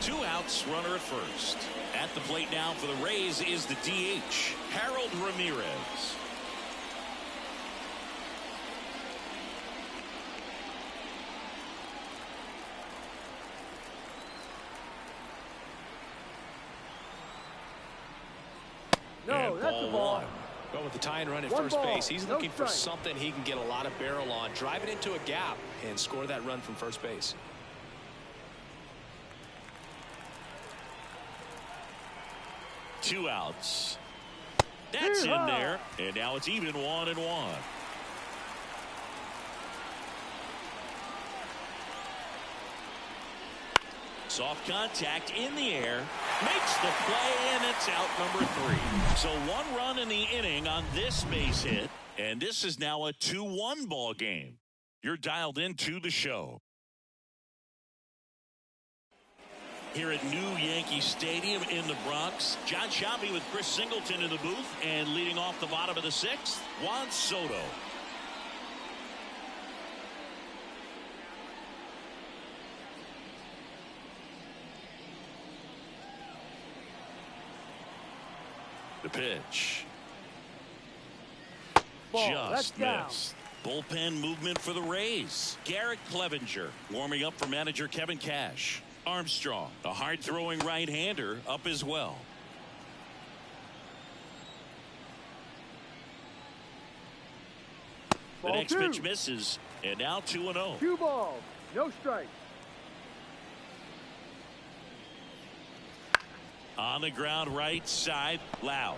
2 outs, runner at first. At the plate now for the Rays is the DH, Harold Ramirez. No, that's the ball. But with the tying run at first base, he's looking for something he can get a lot of barrel on, drive it into a gap, and score that run from first base. Two outs. That's in there, and now it's even 1-1. Soft contact in the air, makes the play, and it's out number 3. So 1 run in the inning on this base hit, and this is now a 2-1 ball game. You're dialed into the show. Here at New Yankee Stadium in the Bronx, John Sciambi with Chris Singleton in the booth, and leading off the bottom of the 6th, Juan Soto. The pitch. Just missed. Bullpen movement for the Rays. Garrett Clevenger warming up for manager Kevin Cash. Armstrong, a hard-throwing right-hander, up as well. The next pitch misses, and now 2-0. 2 balls, no strikes. On the ground right side, Loud.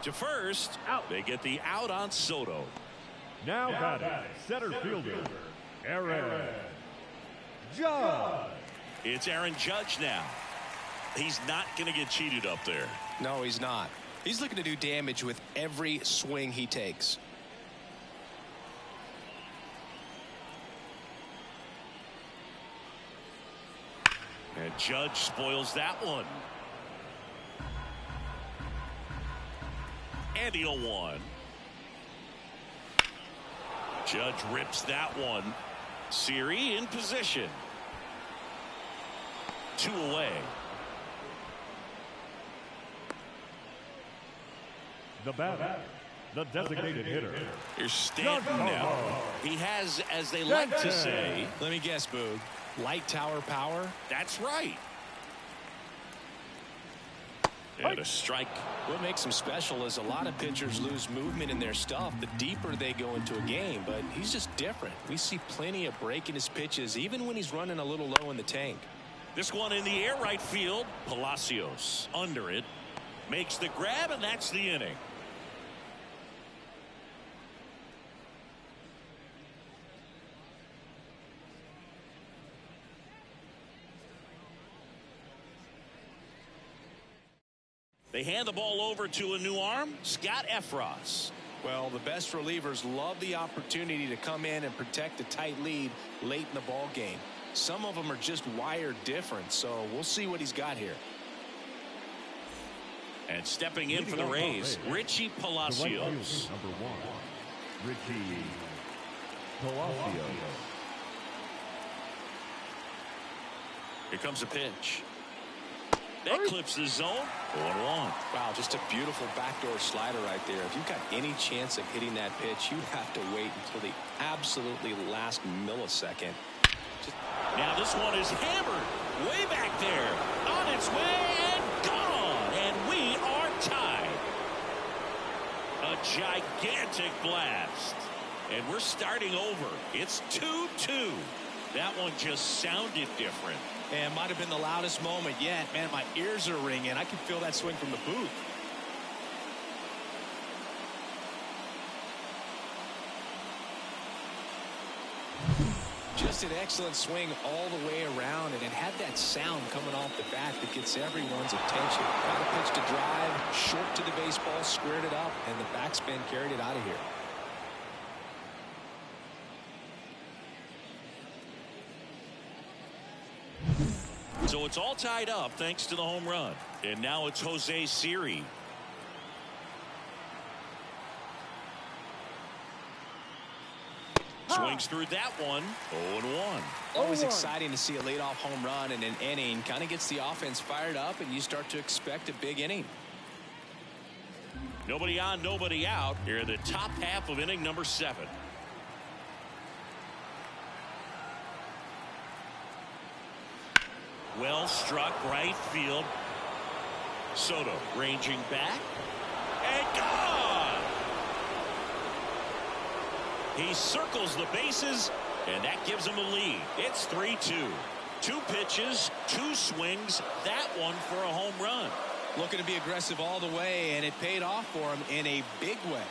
To first, out. They get the out on Soto. Now batting, center fielder, Aaron Judge. It's Aaron Judge now. He's not going to get cheated up there. No, he's not. He's looking to do damage with every swing he takes. And Judge spoils that one. And the 0-1. Judge rips that one. Siri in position. 2 away. The batter, the designated hitter. Here's Stanton now. He has, as they like to say, let me guess, Boog, light tower power? That's right. And a strike. What makes him special is a lot of pitchers lose movement in their stuff the deeper they go into a game, but he's just different. We see plenty of break in his pitches, even when he's running a little low in the tank. This one in the air right field. Palacios under it. Makes the grab, and that's the inning. They hand the ball over to a new arm, Scott Efros. Well, the best relievers love the opportunity to come in and protect a tight lead late in the ball game. Some of them are just wired different, so we'll see what he's got here. And stepping in for the Rays, Richie Palacios. Number 1, Richie Palacios. Here comes a pitch. That clips the zone. 1-1. Wow, just a beautiful backdoor slider right there. If you've got any chance of hitting that pitch, you have to wait until the absolutely last millisecond. Now this one is hammered way back there. On its way and gone. And we are tied. A gigantic blast. And we're starting over. It's 2-2. That one just sounded different. And might have been the loudest moment yet. Man, my ears are ringing. I can feel that swing from the booth. Just an excellent swing all the way around, and it had that sound coming off the bat that gets everyone's attention. Got a pitch to drive, short to the baseball, squared it up, and the backspin carried it out of here. So it's all tied up thanks to the home run. And now it's Jose Siri. Swings through that one. 0-1. Always exciting to see a leadoff home run in an inning. Kind of gets the offense fired up, and you start to expect a big inning. Nobody on, nobody out. Here in the top half of inning number 7. Well struck right field. Soto ranging back. And gone! He circles the bases, and that gives him a lead. It's 3-2. 2 pitches, 2 swings. That one for a home run. Looking to be aggressive all the way, and it paid off for him in a big way.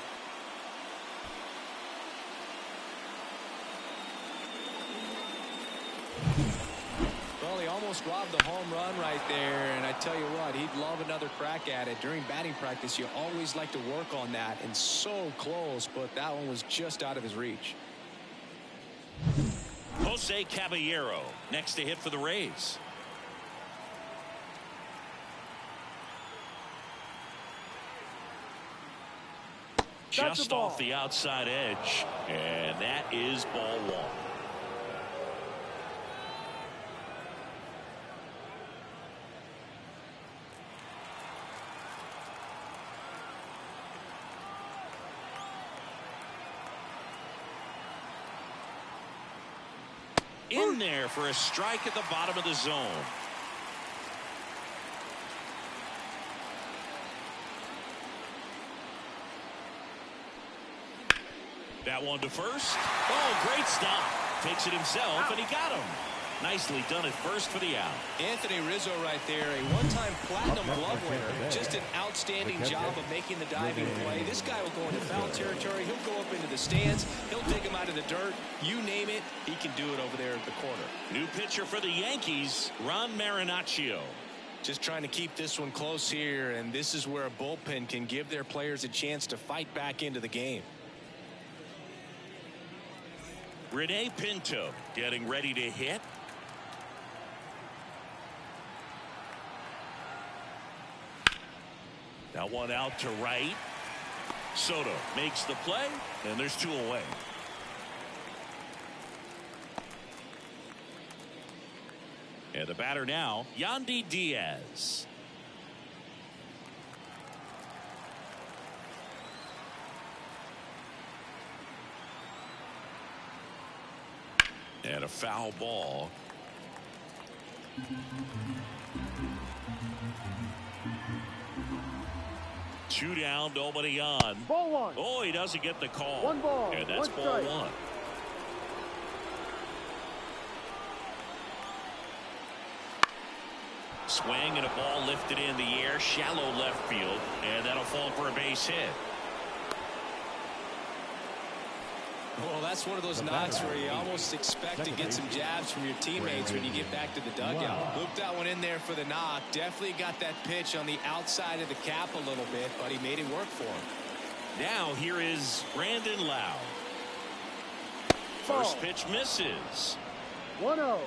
Well, he almost robbed the home run right there, and I tell you what, he'd love another crack at it. During batting practice, you always like to work on that, and so close, but that one was just out of his reach. Jose Caballero next to hit for the Rays. Just off the outside edge, and that is ball 1. In there for a strike at the bottom of the zone. That one to first. Oh, great stop. Takes it himself, and he got him. Nicely done at first for the out. Anthony Rizzo right there, a one-time platinum glove winner. Just an outstanding job of making the diving play. This guy will go into foul territory. He'll go up into the stands. He'll dig him out of the dirt. You name it, he can do it over there at the corner. New pitcher for the Yankees, Ron Marinaccio. Just trying to keep this one close here, and this is where a bullpen can give their players a chance to fight back into the game. Rene Pinto getting ready to hit. That one out to right. Soto makes the play, and there's 2 away. And the batter now, Yandy Diaz. And a foul ball. Two down, nobody on. Ball 1. Oh, he doesn't get the call. 1 ball. And that's 1 ball strike. 1. Swing and a ball lifted in the air, shallow left field, and that'll fall for a base hit. Well, that's one of those knocks where you almost expect to get some jabs from your teammates when you get back to the dugout. Looped that one in there for the knock. Definitely got that pitch on the outside of the cap a little bit, but he made it work for him. Now here is Brandon Lau. First pitch misses. 1-0.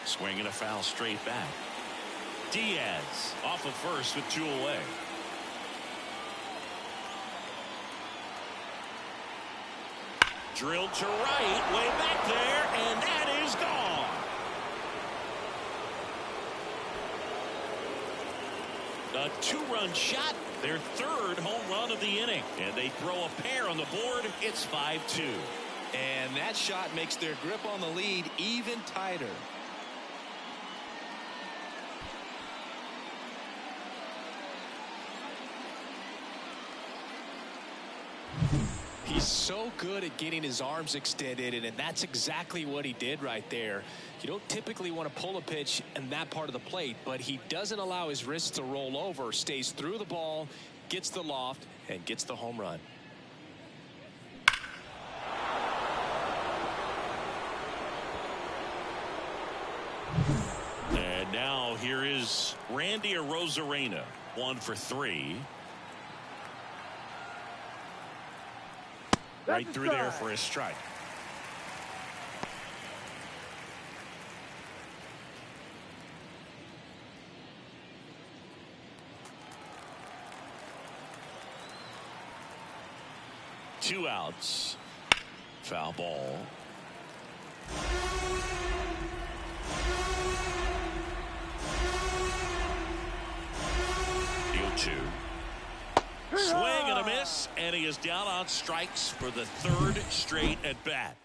Swing and a foul straight back. Diaz off of first with 2 away. Drilled to right, way back there, and that is gone. A 2-run shot, their 3rd home run of the inning, and they throw a pair on the board. It's 5-2. And that shot makes their grip on the lead even tighter. He's so good at getting his arms extended, and that's exactly what he did right there. You don't typically want to pull a pitch in that part of the plate, but he doesn't allow his wrists to roll over, stays through the ball, gets the loft, and gets the home run. And now here is Randy Arozarena, 1 for 3. Right through there for a strike. Two outs. Foul ball. Deal 2. Swing and a miss, and he is down on strikes for the 3rd straight at bat.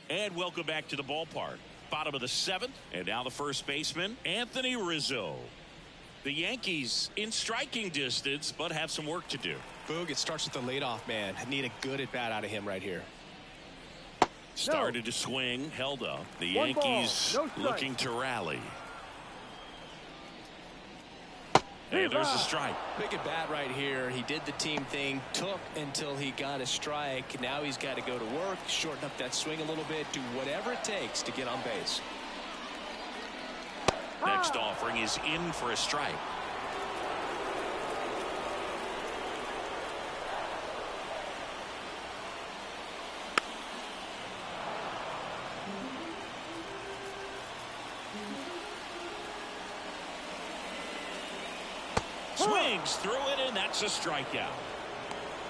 And welcome back to the ballpark. Bottom of the 7th, and now the first baseman, Anthony Rizzo. The Yankees in striking distance, but have some work to do. Boog, it starts with the leadoff man. I need a good at bat out of him right here. Started to swing, held up. The Yankees looking to rally. And there's a strike. Big at bat right here. He did the team thing, took until he got a strike. Now he's got to go to work, shorten up that swing a little bit, do whatever it takes to get on base. Next offering is in for a strike. Swings through it, and that's a strikeout.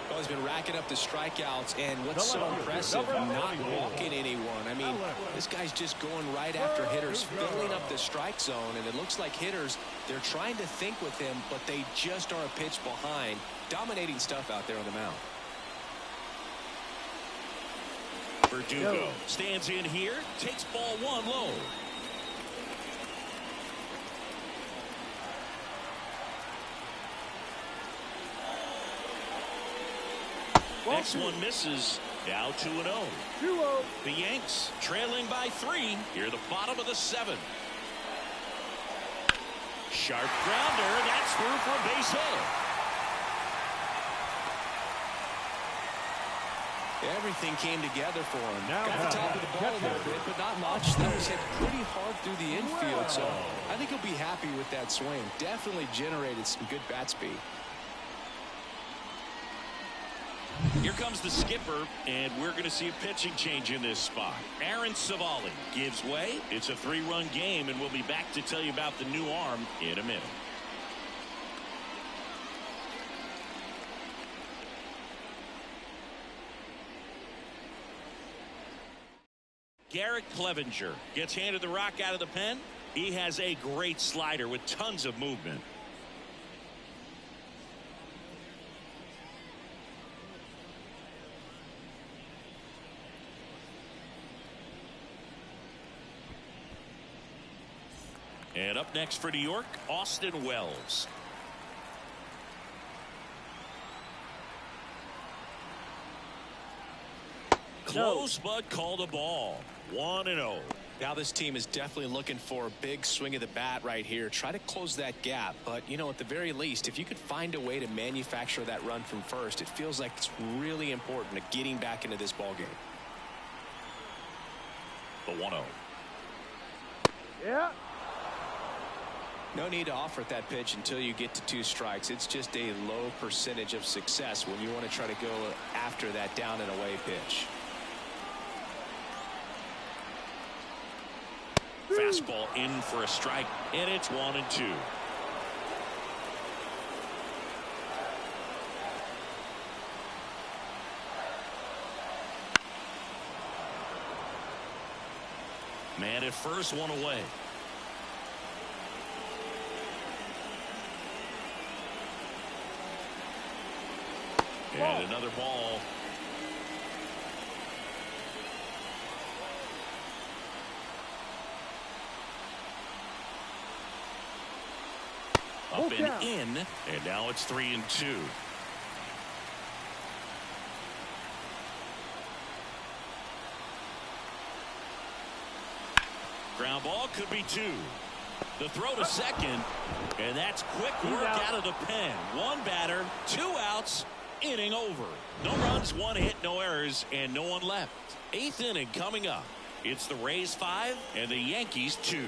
Well, he's been racking up the strikeouts, and what's so impressive, not walking anyone. I mean, this guy's just going right after hitters, filling up the strike zone, and it looks like hitters, they're trying to think with him, but they just are a pitch behind. Dominating stuff out there on the mound. Verdugo stands in here, takes ball 1 low. Next one misses. Now 2-0. 2-0. The Yanks trailing by 3 here at the bottom of the 7th. Sharp grounder. That's through for a base hit. Everything came together for him. Got the top of the ball a little bit, but not much. That was hit pretty hard through the infield, so I think he'll be happy with that swing. Definitely generated some good bat speed. Here comes the skipper, and we're going to see a pitching change in this spot. Aaron Savali gives way. It's a 3-run game, and we'll be back to tell you about the new arm in a minute. Garrett Clevenger gets handed the rock out of the pen. He has a great slider with tons of movement. And up next for New York, Austin Wells. Close, but called a ball. 1-0. Now this team is definitely looking for a big swing of the bat right here. Try to close that gap. But, you know, at the very least, if you could find a way to manufacture that run from first, it feels like it's really important to getting back into this ball game. The 1-0. Yeah. No need to offer at that pitch until you get to 2 strikes. It's just a low percentage of success when you want to try to go after that down and away pitch. Fastball in for a strike, and it's 1-2. Man at first, 1 away. And another ball. Up and in, and now it's 3-2. Ground ball could be 2. The throw to second, and that's quick work out of the pen. 1 batter, 2 outs, inning over. No runs, 1 hit, no errors, and no one left. 8th inning coming up. It's the Rays 5 and the Yankees 2.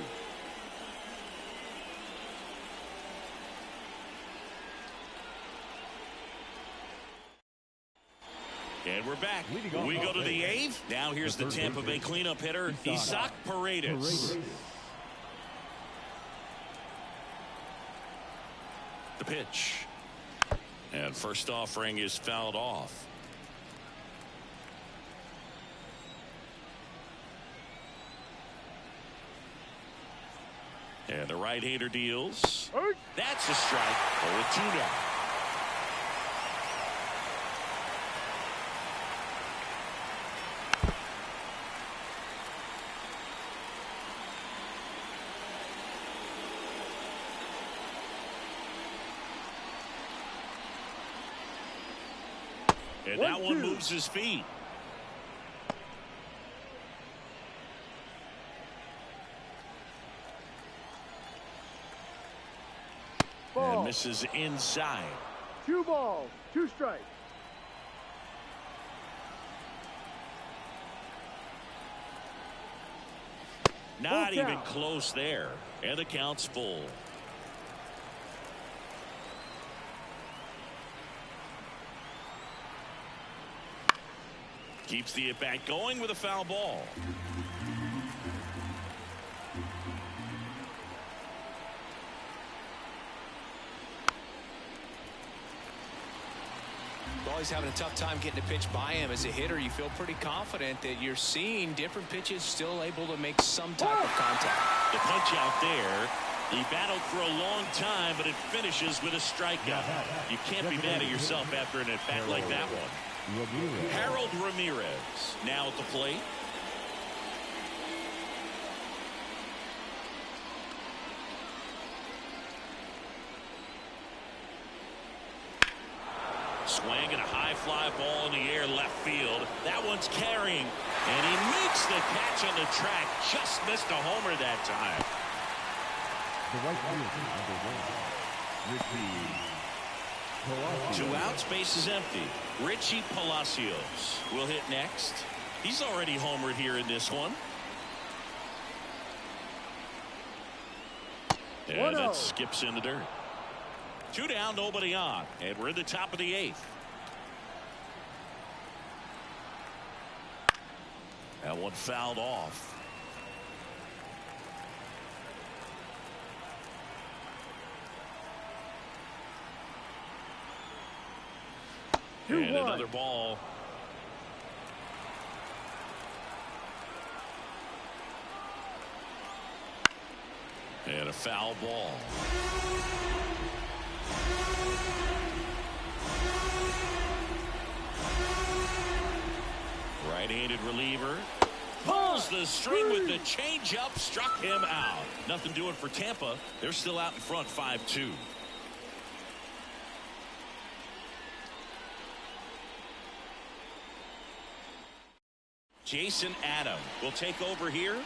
And we're back. We go to the 8th. Now here's the Tampa Bay cleanup hitter, Isaac Paredes. The pitch. And first offering is fouled off. And the right-hander deals. That's a strike. 0-2 now. And that one moves his feet. Ball. And misses inside. 2 balls, 2 strikes. Not even close there. And the count's full. Keeps the at-bat going with a foul ball. Always having a tough time getting a pitch by him. As a hitter, you feel pretty confident that you're seeing different pitches still able to make some type of contact. The punch out there. He battled for a long time, but it finishes with a strikeout. You can't be mad at yourself after an at-bat like that one. Harold Ramirez now at the plate. Swing and a high fly ball in the air left field. That one's carrying, and he makes the catch on the track. Just missed a homer that time. The right fielder, number 1, Richie. 2 outs, base is empty. Richie Palacios will hit next. He's already homered here in this one. And that skips in the dirt. 2 down, nobody on. And we're in the top of the 8th. That one fouled off. And another ball. And a foul ball. Right-handed reliever. Pulls the string with the changeup, struck him out. Nothing doing for Tampa. They're still out in front 5-2. Jason Adam will take over here.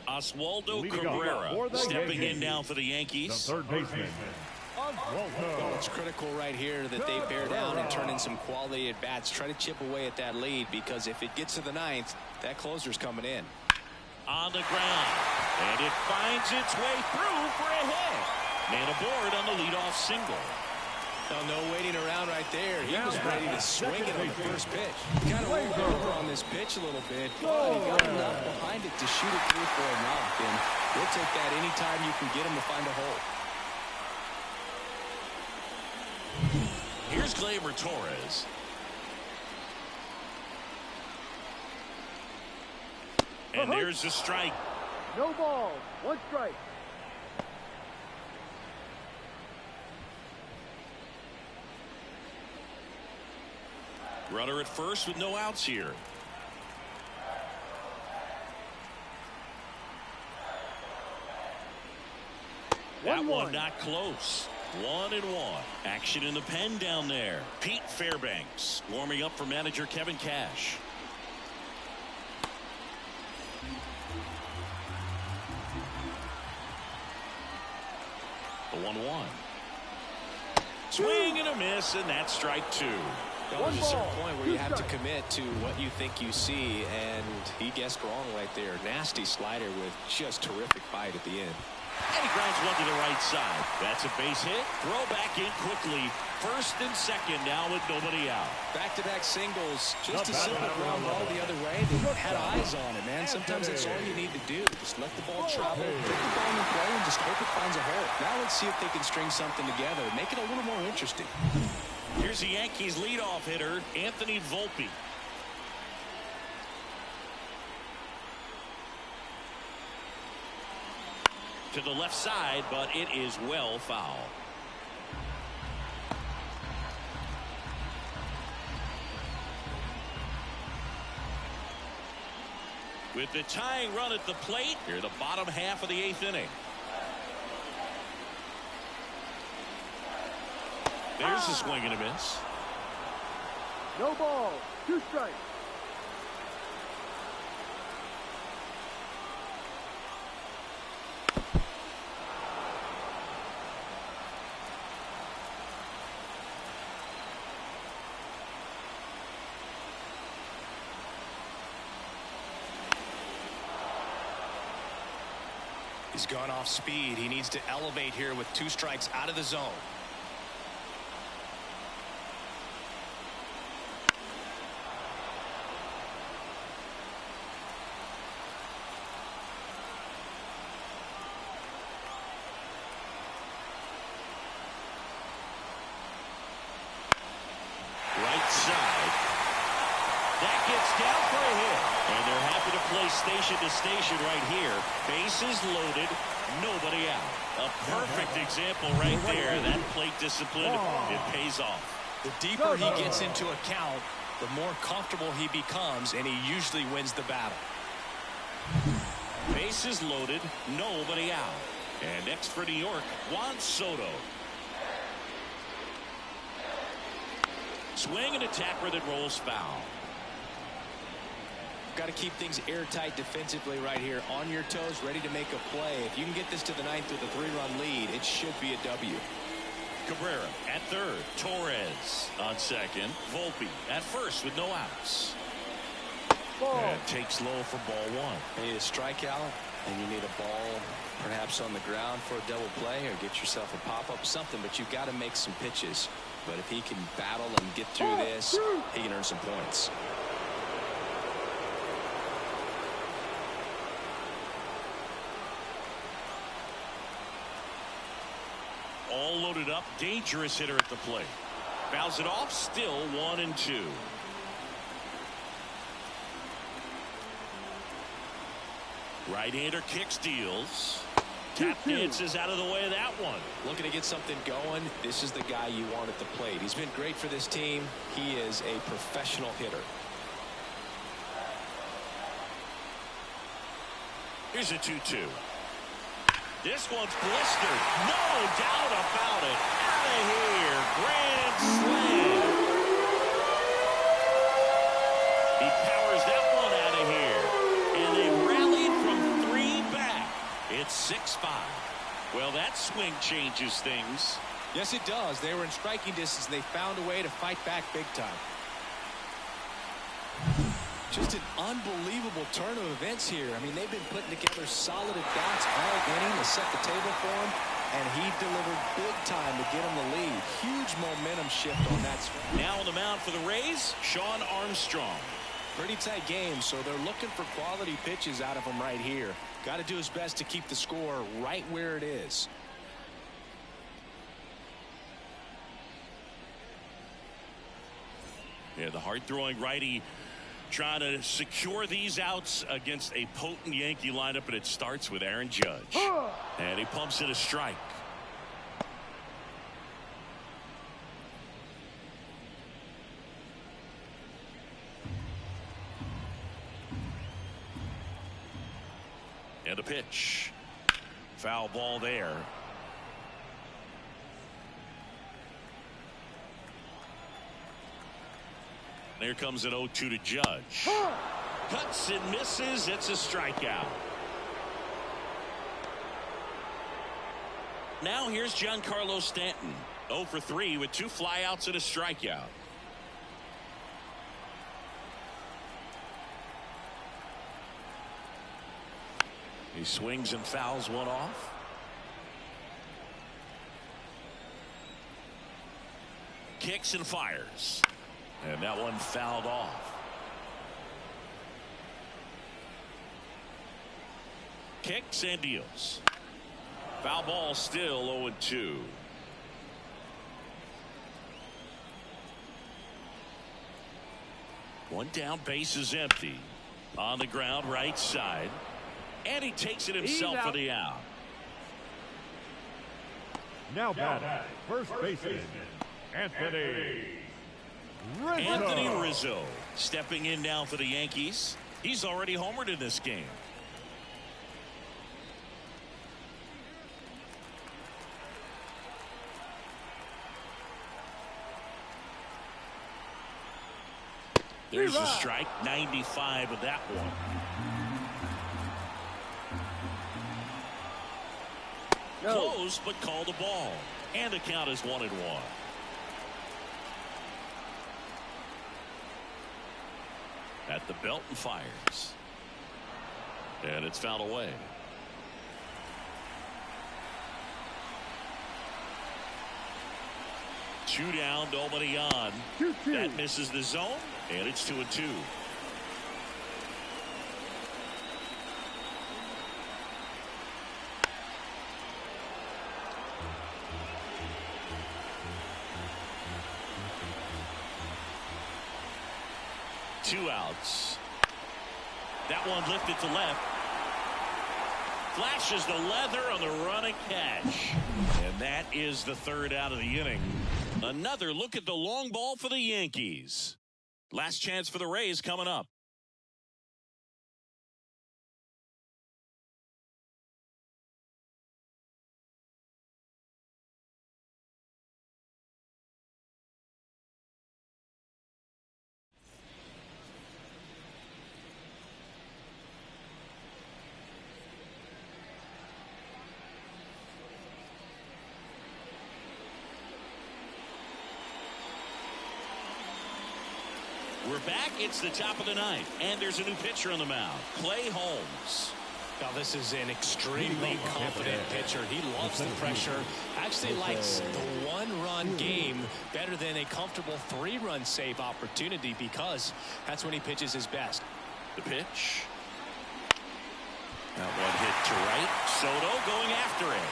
Oswaldo Cabrera stepping in now for the Yankees. The third baseman. Well, it's critical right here that they bear down and turn in some quality at bats. Try to chip away at that lead, because if it gets to the ninth, that closer's coming in. On the ground, and it finds its way through for a hit. And aboard on the leadoff single. Well, no waiting around right there. He was ready to swing it on the first pitch. Kind of rolled over on this pitch a little bit, but he got enough behind it to shoot it through for a knock. And we'll take that anytime you can get him to find a hole. Here's Gleyber Torres. And there's a strike. No ball. One strike. Runner at first with no outs here. That one not close. 1-1. Action in the pen down there. Pete Fairbanks warming up for manager Kevin Cash. The 1-1. Swing and a miss, and that's strike two. There's a certain point where you have to commit to what you think you see, and he guessed wrong right there. Nasty slider with just terrific bite at the end. And he grounds one to the right side. That's a base hit. Throw back in quickly. First and second now with nobody out. Back-to-back singles. Just a simple ground ball the other way. They had eyes on it, man. Sometimes that's all you need to do. Just let the ball travel, put the ball in play, and just hope it finds a hole. Now let's see if they can string something together. Make it a little more interesting. Here's the Yankees leadoff hitter, Anthony Volpe. To the left side, but it is well foul. With the tying run at the plate, here the bottom half of the eighth inning. There's a swing and a miss. No ball. Two strikes. He's gone off speed. He needs to elevate here with two strikes out of the zone. Right side. That gets down for a hit. And they're happy to play station to station right here. Bases loaded, nobody out. A perfect example right there. That plate discipline, it pays off. The deeper he gets into a count, the more comfortable he becomes, and he usually wins the battle. Bases loaded, nobody out. And next for New York, Juan Soto. Swing and a tapper that rolls foul. Got to keep things airtight defensively right here. On your toes, ready to make a play. If you can get this to the ninth with a 3-run lead, it should be a W. Cabrera at third. Torres on second. Volpe at first with no outs. And takes low for ball one. You need a strikeout, and you need a ball perhaps on the ground for a double play, or get yourself a pop-up, something, but you've got to make some pitches. But if he can battle and get through this, he can earn some points. All loaded up, dangerous hitter at the plate. Fouls it off, still 1-2. Right-hander kicks, deals. Tap dances out of the way of that one. Looking to get something going. This is the guy you want at the plate. He's been great for this team. He is a professional hitter. Here's a 2-2. This one's blistered. No doubt about it. Out of here. Grand slam. He powers that one out of here. And they rallied from 3 back. It's 6-5. Well, that swing changes things. Yes, it does. They were in striking distance. They found a way to fight back big time. Just an unbelievable turn of events here. I mean, they've been putting together solid at-bats all inning to set the table for him, and he delivered big time to get him the lead. Huge momentum shift on that swing. Now on the mound for the Rays, Sean Armstrong. Pretty tight game, so they're looking for quality pitches out of him right here. Got to do his best to keep the score right where it is. Yeah, the hard-throwing righty trying to secure these outs against a potent Yankee lineup, and it starts with Aaron Judge. And he pumps it a strike. And a pitch. Foul ball there. There comes an 0-2 to Judge. Cuts and misses. It's a strikeout. Now here's Giancarlo Stanton. 0 for 3 with 2 flyouts and a strikeout. He swings and fouls one off. Kicks and fires. And that one fouled off. Kicks and deals. Foul ball still 0-2. One down, base is empty. On the ground, right side. And he takes it himself for the out. Now batting, first baseman, Anthony Rizzo. Anthony Rizzo stepping in now for the Yankees. He's already homered in this game. There's a strike. 95 of that one. No. Close, but called a ball. And the count is 1-1. At the belt and fires. And it's fouled away. Two down, nobody on. 2-2. That misses the zone, and it's 2-2. Two outs. That one lifted to left. Flashes the leather on the running catch. And that is the third out of the inning. Another look at the long ball for the Yankees. Last chance for the Rays coming up. We're back. It's the top of the ninth, and there's a new pitcher on the mound, Clay Holmes. Now, this is an extremely confident pitcher. He loves the pressure. Actually likes the one-run game better than a comfortable three-run save opportunity because that's when he pitches his best. The pitch. That one hit to right. Soto going after it.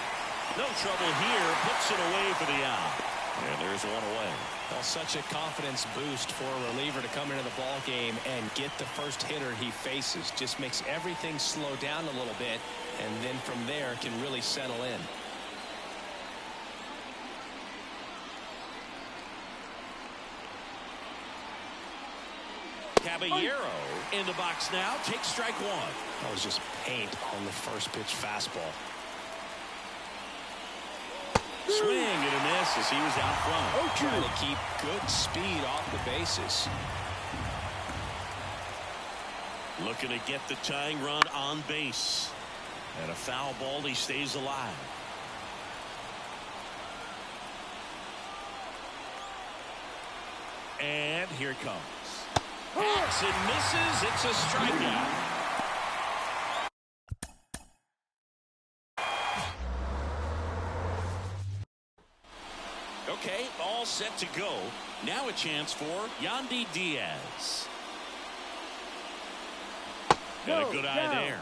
No trouble here. Puts it away for the out. And there's one away. Well, such a confidence boost for a reliever to come into the ball game and get the first hitter he faces. Just makes everything slow down a little bit, and then from there can really settle in. Caballero in the box now. Takes strike one. That was just paint on the first pitch fastball. Swing and a miss as he was out front. Trying to keep good speed off the bases. Looking to get the tying run on base. And a foul ball, he stays alive. And here it comes. Hacks and misses. It's a strikeout. Okay, all set to go. Now a chance for Yandy Diaz. And a good eye there.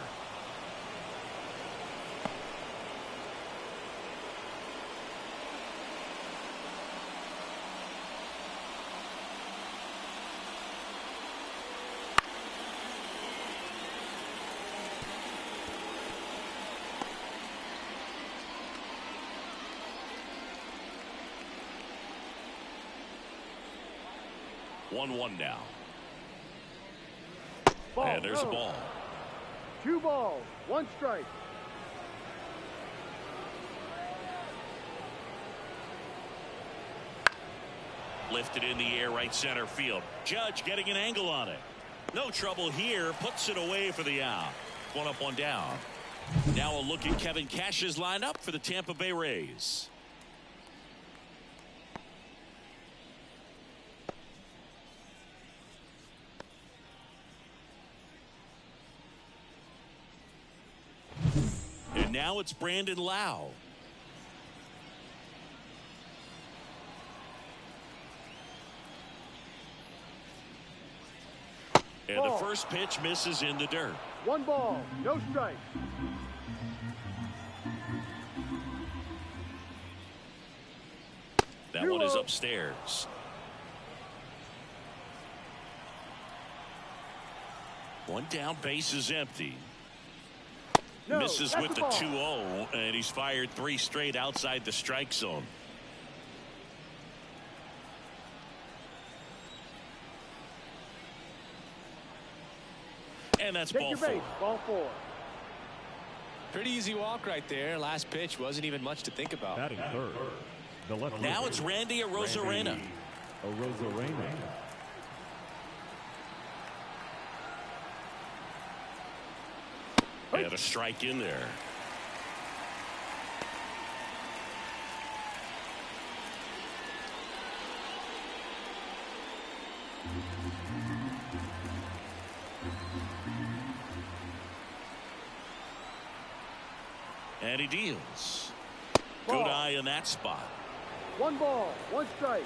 One now. And there's a ball. 2 balls, 1 strike. Lifted in the air, right center field. Judge getting an angle on it. No trouble here. Puts it away for the out. 1 up, 1 down. Now a look at Kevin Cash's lineup for the Tampa Bay Rays. And now it's Brandon Lau. And the first pitch misses in the dirt. 1 ball, no strike. That one is upstairs. 1 down, base is empty. No, misses with the ball. 2-0, and he's fired 3 straight outside the strike zone. And that's ball 4. Ball 4. Pretty easy walk right there. Last pitch wasn't even much to think about. Batting third, the left now fielder, it's Randy Arozarena. Arozarena. And a strike in there. And he deals. Ball. Good eye in that spot. 1 ball, 1 strike.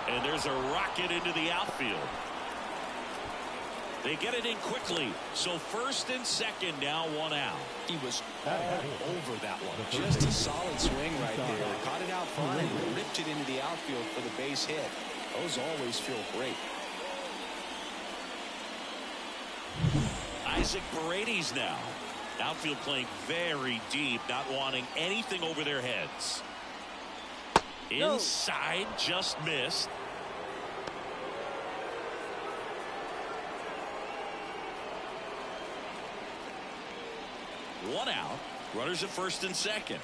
And there's a rocket into the outfield. They get it in quickly. So first and second, now 1 out. He was all over that one. Just a solid swing right there. Caught it out front and ripped it into the outfield for the base hit. Those always feel great. Isaac Paredes now. Outfield playing very deep, not wanting anything over their heads. Inside, just missed. One out. Runners at first and second.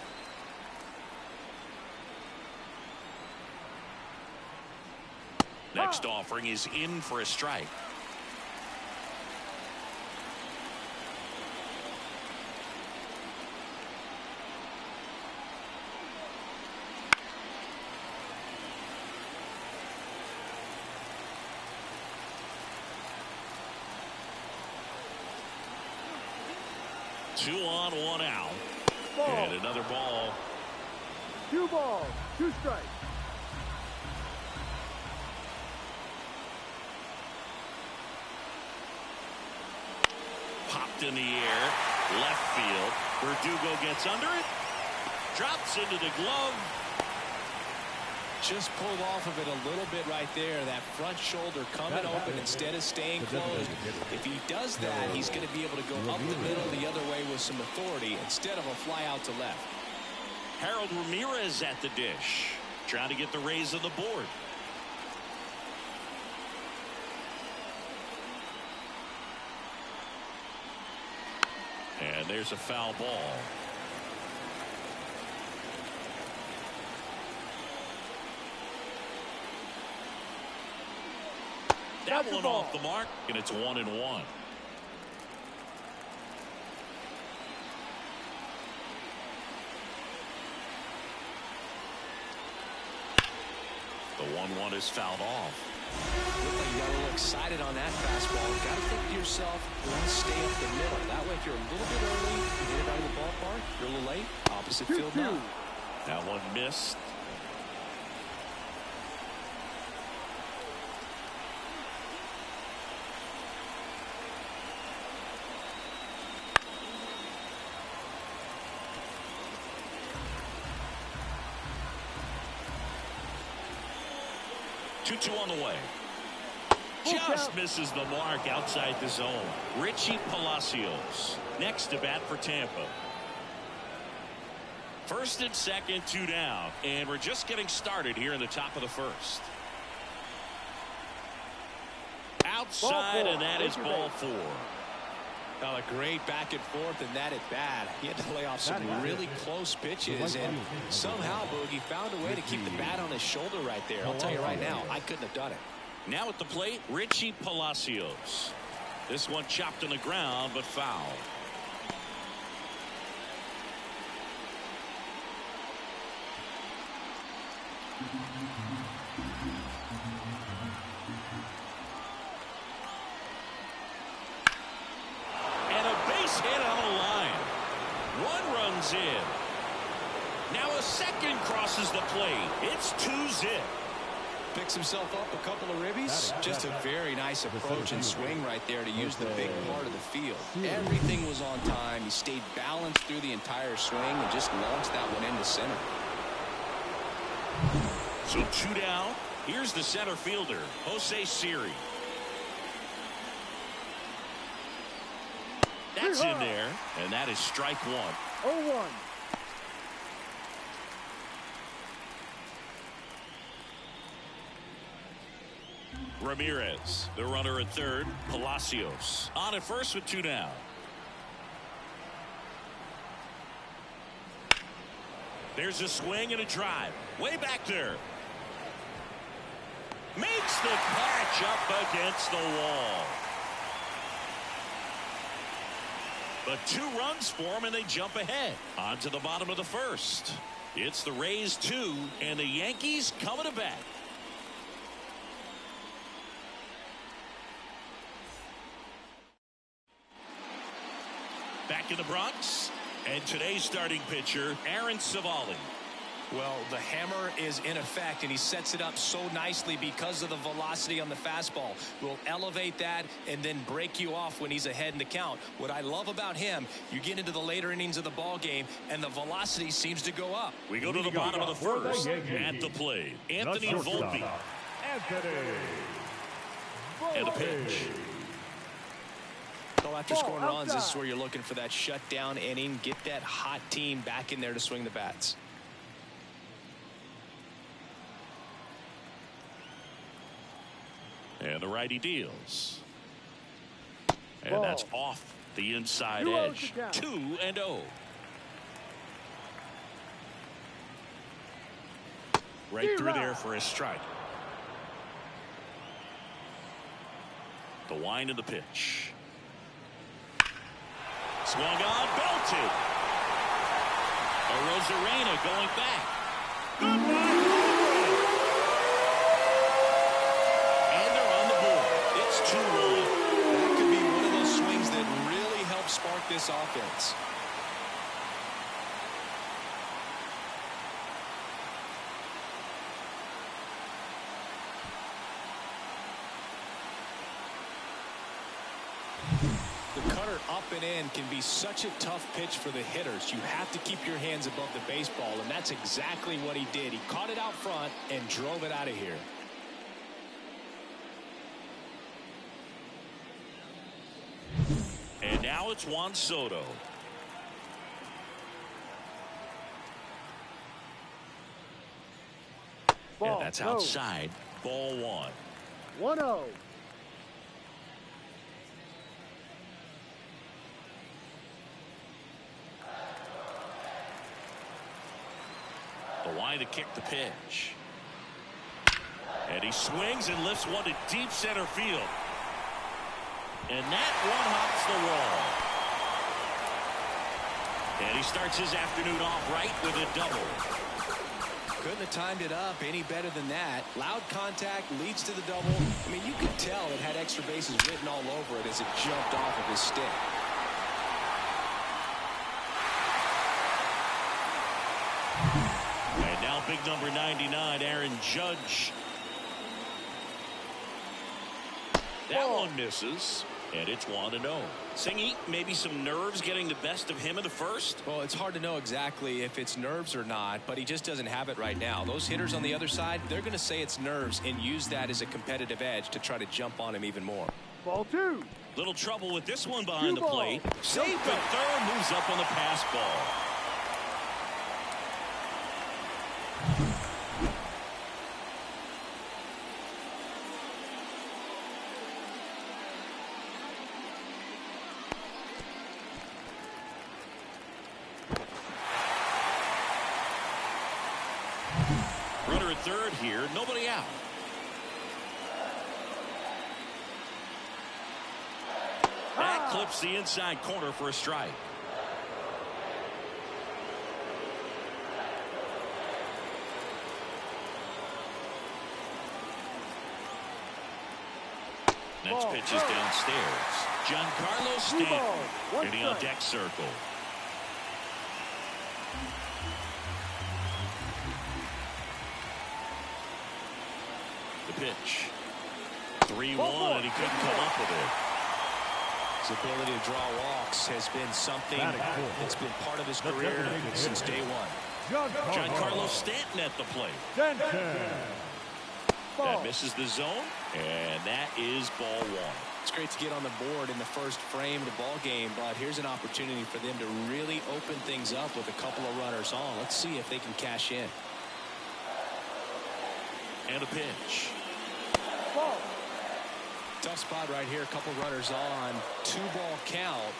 Next offering is in for a strike. Two on, 1 out. Ball. And another ball. 2 balls, 2 strikes. Popped in the air. Left field. Verdugo gets under it. Drops into the glove. Just pulled off of it a little bit right there. That front shoulder coming open instead of staying closed. If he does that, he's going to be able to go up the middle the other way with some authority instead of a fly out to left. Harold Ramirez at the dish. Trying to get the Rays on the board. And there's a foul ball. That one off the mark, and it's 1-1. The 1-1 is fouled off. Look like you got a little excited on that fastball. You got to think to yourself, you want to stay up the middle. That way, if you're a little bit early, you get it out of the ballpark. If you're a little late, opposite field now. That one missed. Two on the way. Just misses the mark outside the zone. Richie Palacios next to bat for Tampa. First and second, 2 down, and we're just getting started here in the top of the first. Outside, and that is ball 4. Now a great back and forth, and that at bat. He had to lay off some really close pitches, and somehow Boogie found a way to keep the bat on his shoulder right there. I'll tell you right now, I couldn't have done it. Now at the plate, Richie Palacios. This one chopped on the ground, but foul. Hit on the line. One runs in. Now a second crosses the plate. It's 2-0. Picks himself up a couple of ribbies. Just a very nice approach and swing right there to use the big part of the field. Everything was on time. He stayed balanced through the entire swing and just launched that one into center. So 2 down. Here's the center fielder, Jose Siri. That's in there, and that is strike 1. 0-1. Ramirez, the runner at third. Palacios on at first with 2 down. There's a swing and a drive. Way back there. Makes the catch up against the wall. But 2 runs for him, and they jump ahead. On to the bottom of the first. It's the Rays 2, and the Yankees coming to bat. Back in the Bronx, and today's starting pitcher, Aaron Savali. Well, the hammer is in effect, and he sets it up so nicely because of the velocity on the fastball. Will elevate that and then break you off when he's ahead in the count. What I love about him, you get into the later innings of the ball game, and the velocity seems to go up. We go to the bottom of the first. At the plate, Anthony Volpe. And a pitch. So after scoring runs, this is where you're looking for that shutdown inning. Get that hot team back in there to swing the bats. And the righty deals. And that's off the inside edge. 2-0. Right through there for a strike. The wind of the pitch. Swung on, belted. Rosarena going back. And they're on the board. It's 2-1. That could be one of those swings that really help spark this offense. The cutter up and in can be such a tough pitch for the hitters. You have to keep your hands above the baseball, and that's exactly what he did. He caught it out front and drove it out of here. And now it's Juan Soto. Ball, And that's no. outside. Ball one. 1-0. The line to kick the pitch. And he swings and lifts one to deep center field. And that one hops the wall. And he starts his afternoon off right with a double. Couldn't have timed it up any better than that. Loud contact leads to the double. I mean, you could tell it had extra bases written all over it as it jumped off of his stick. And now big number 99, Aaron Judge. That one misses. And it's 1-0. Singy, maybe some nerves getting the best of him in the first? Well, it's hard to know exactly if it's nerves or not, but he just doesn't have it right now. Those hitters on the other side, they're going to say it's nerves and use that as a competitive edge to try to jump on him even more. Ball 2. Little trouble with this one behind the Two plate. ball. Safe at third, moves up on the pass ball. Runner at third here, nobody out. That clips the inside corner for a strike. Next Ball, pitch is go. downstairs. Giancarlo Stanton One hitting on strike. deck circle. The pitch. 3-1, and he couldn't come up with it. His ability to draw walks has been something that's been part of his career since day one. Giancarlo Stanton at the plate. That misses the zone, and that is ball one. It's great to get on the board in the first frame of the ball game, but here's an opportunity for them to really open things up with a couple of runners on. Let's see if they can cash in. And a pitch. Ball. Tough spot right here. A couple runners on. 2-ball count.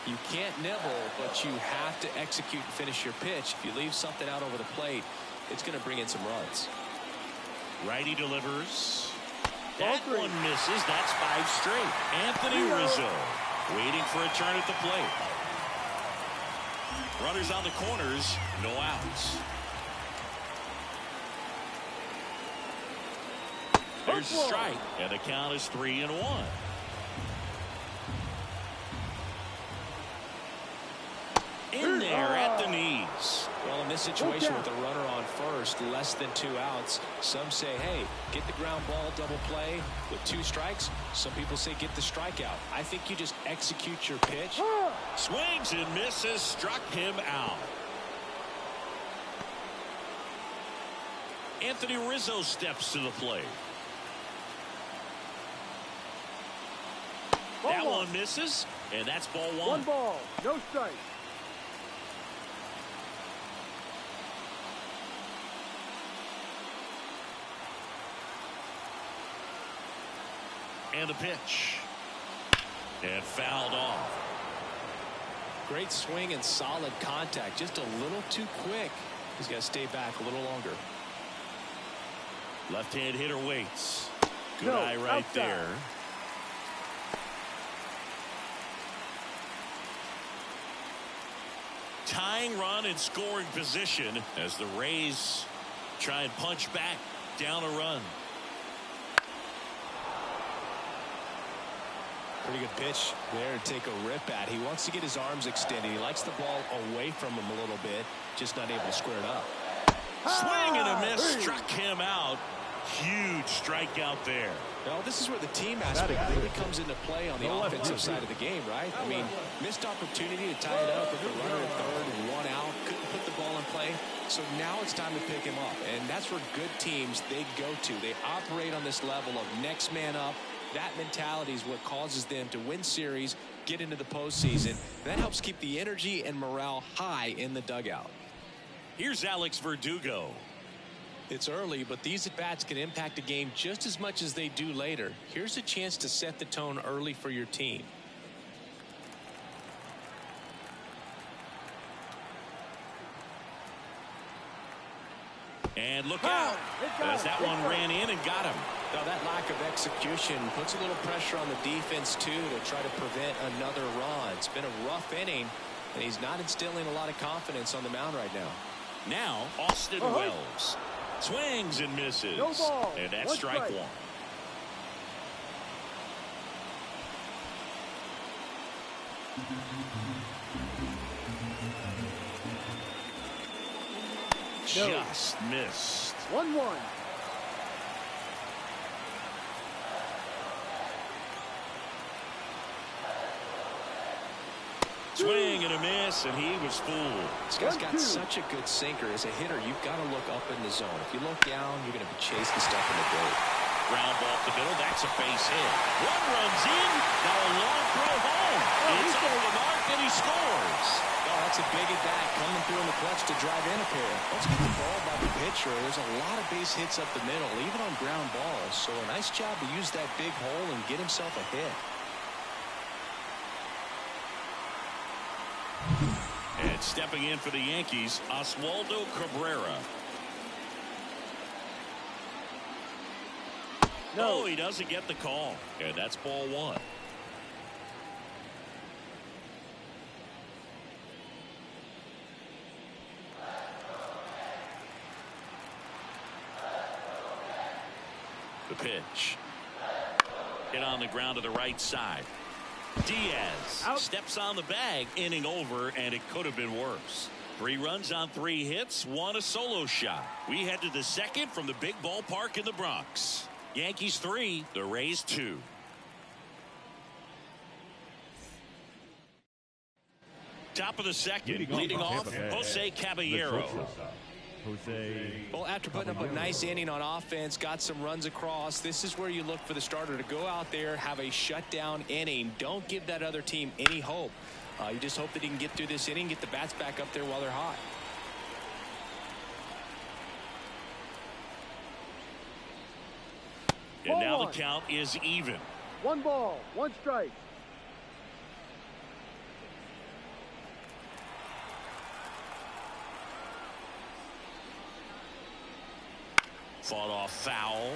You can't nibble, but you have to execute and finish your pitch. If you leave something out over the plate, it's going to bring in some runs. Righty delivers. That one misses. That's 5 straight. Anthony Rizzo waiting for a turn at the plate. Runners on the corners, no outs. There's a strike, and the count is 3-1. In there at the knees. Well, in this situation with a runner on first, less than 2 outs, some say, hey, get the ground ball double play with 2 strikes. Some people say get the strikeout. I think you just execute your pitch. Swings and misses, struck him out. Anthony Rizzo steps to the plate. That one misses, and that's ball 1. 1 ball, no strike. And a pitch. And fouled off. Great swing and solid contact. Just a little too quick. He's got to stay back a little longer. Left-hand hitter waits. Good No, eye right outside. there. Tying run in scoring position as the Rays try and punch back down a run. Pretty good pitch there to take a rip at. He wants to get his arms extended. He likes the ball away from him a little bit, just not able to square it up. Swing and a miss struck him out. Huge strikeout there. Well, this is where the team aspect really comes into play on the offensive side of the game, right? I mean, missed opportunity to tie it up with the runner at third and one out. Couldn't put the ball in play. So now it's time to pick him up. And that's where good teams, they go to. They operate on this level of next man up. That mentality is what causes them to win series, get into the postseason. That helps keep the energy and morale high in the dugout. Here's Alex Verdugo. It's early, but these at-bats can impact a game just as much as they do later. Here's a chance to set the tone early for your team. And look out, as that one ran in and got him. Now that lack of execution puts a little pressure on the defense too to try to prevent another run. It's been a rough inning, and he's not instilling a lot of confidence on the mound right now. Now Austin Wells swings and misses. No ball. And that's One strike strike. one. Just missed. 1-1. Swing and a miss, and he was fooled. This guy's got such a good sinker. As a hitter, you've got to look up in the zone. If you look down, you're going to be chasing stuff in the dirt. Ground ball up the middle. That's a base hit. One runs in. Now a long throw home. It's off the mark, and he scores. Oh, that's a big at-bat coming through in the clutch to drive in a pair. Let's get the ball by the pitcher. There's a lot of base hits up the middle, even on ground balls. So a nice job to use that big hole and get himself a hit. And stepping in for the Yankees, Oswaldo Cabrera. No, he doesn't get the call. And that's ball one. The pitch. Hit on the ground to the right side. Diaz steps on the bag, inning over, and it could have been worse. 3 runs on 3 hits, 1 a solo shot. We head to the second from the big ballpark in the Bronx. Yankees 3, the Rays 2. Top of the second, leading off, Jose Caballero. Well, after putting up a nice inning on offense, got some runs across, this is where you look for the starter to go out there, have a shutdown inning. Don't give that other team any hope. You just hope that he can get through this inning, get the bats back up there while they're hot. And now the count is even. 1 ball, 1 strike. Fought off foul.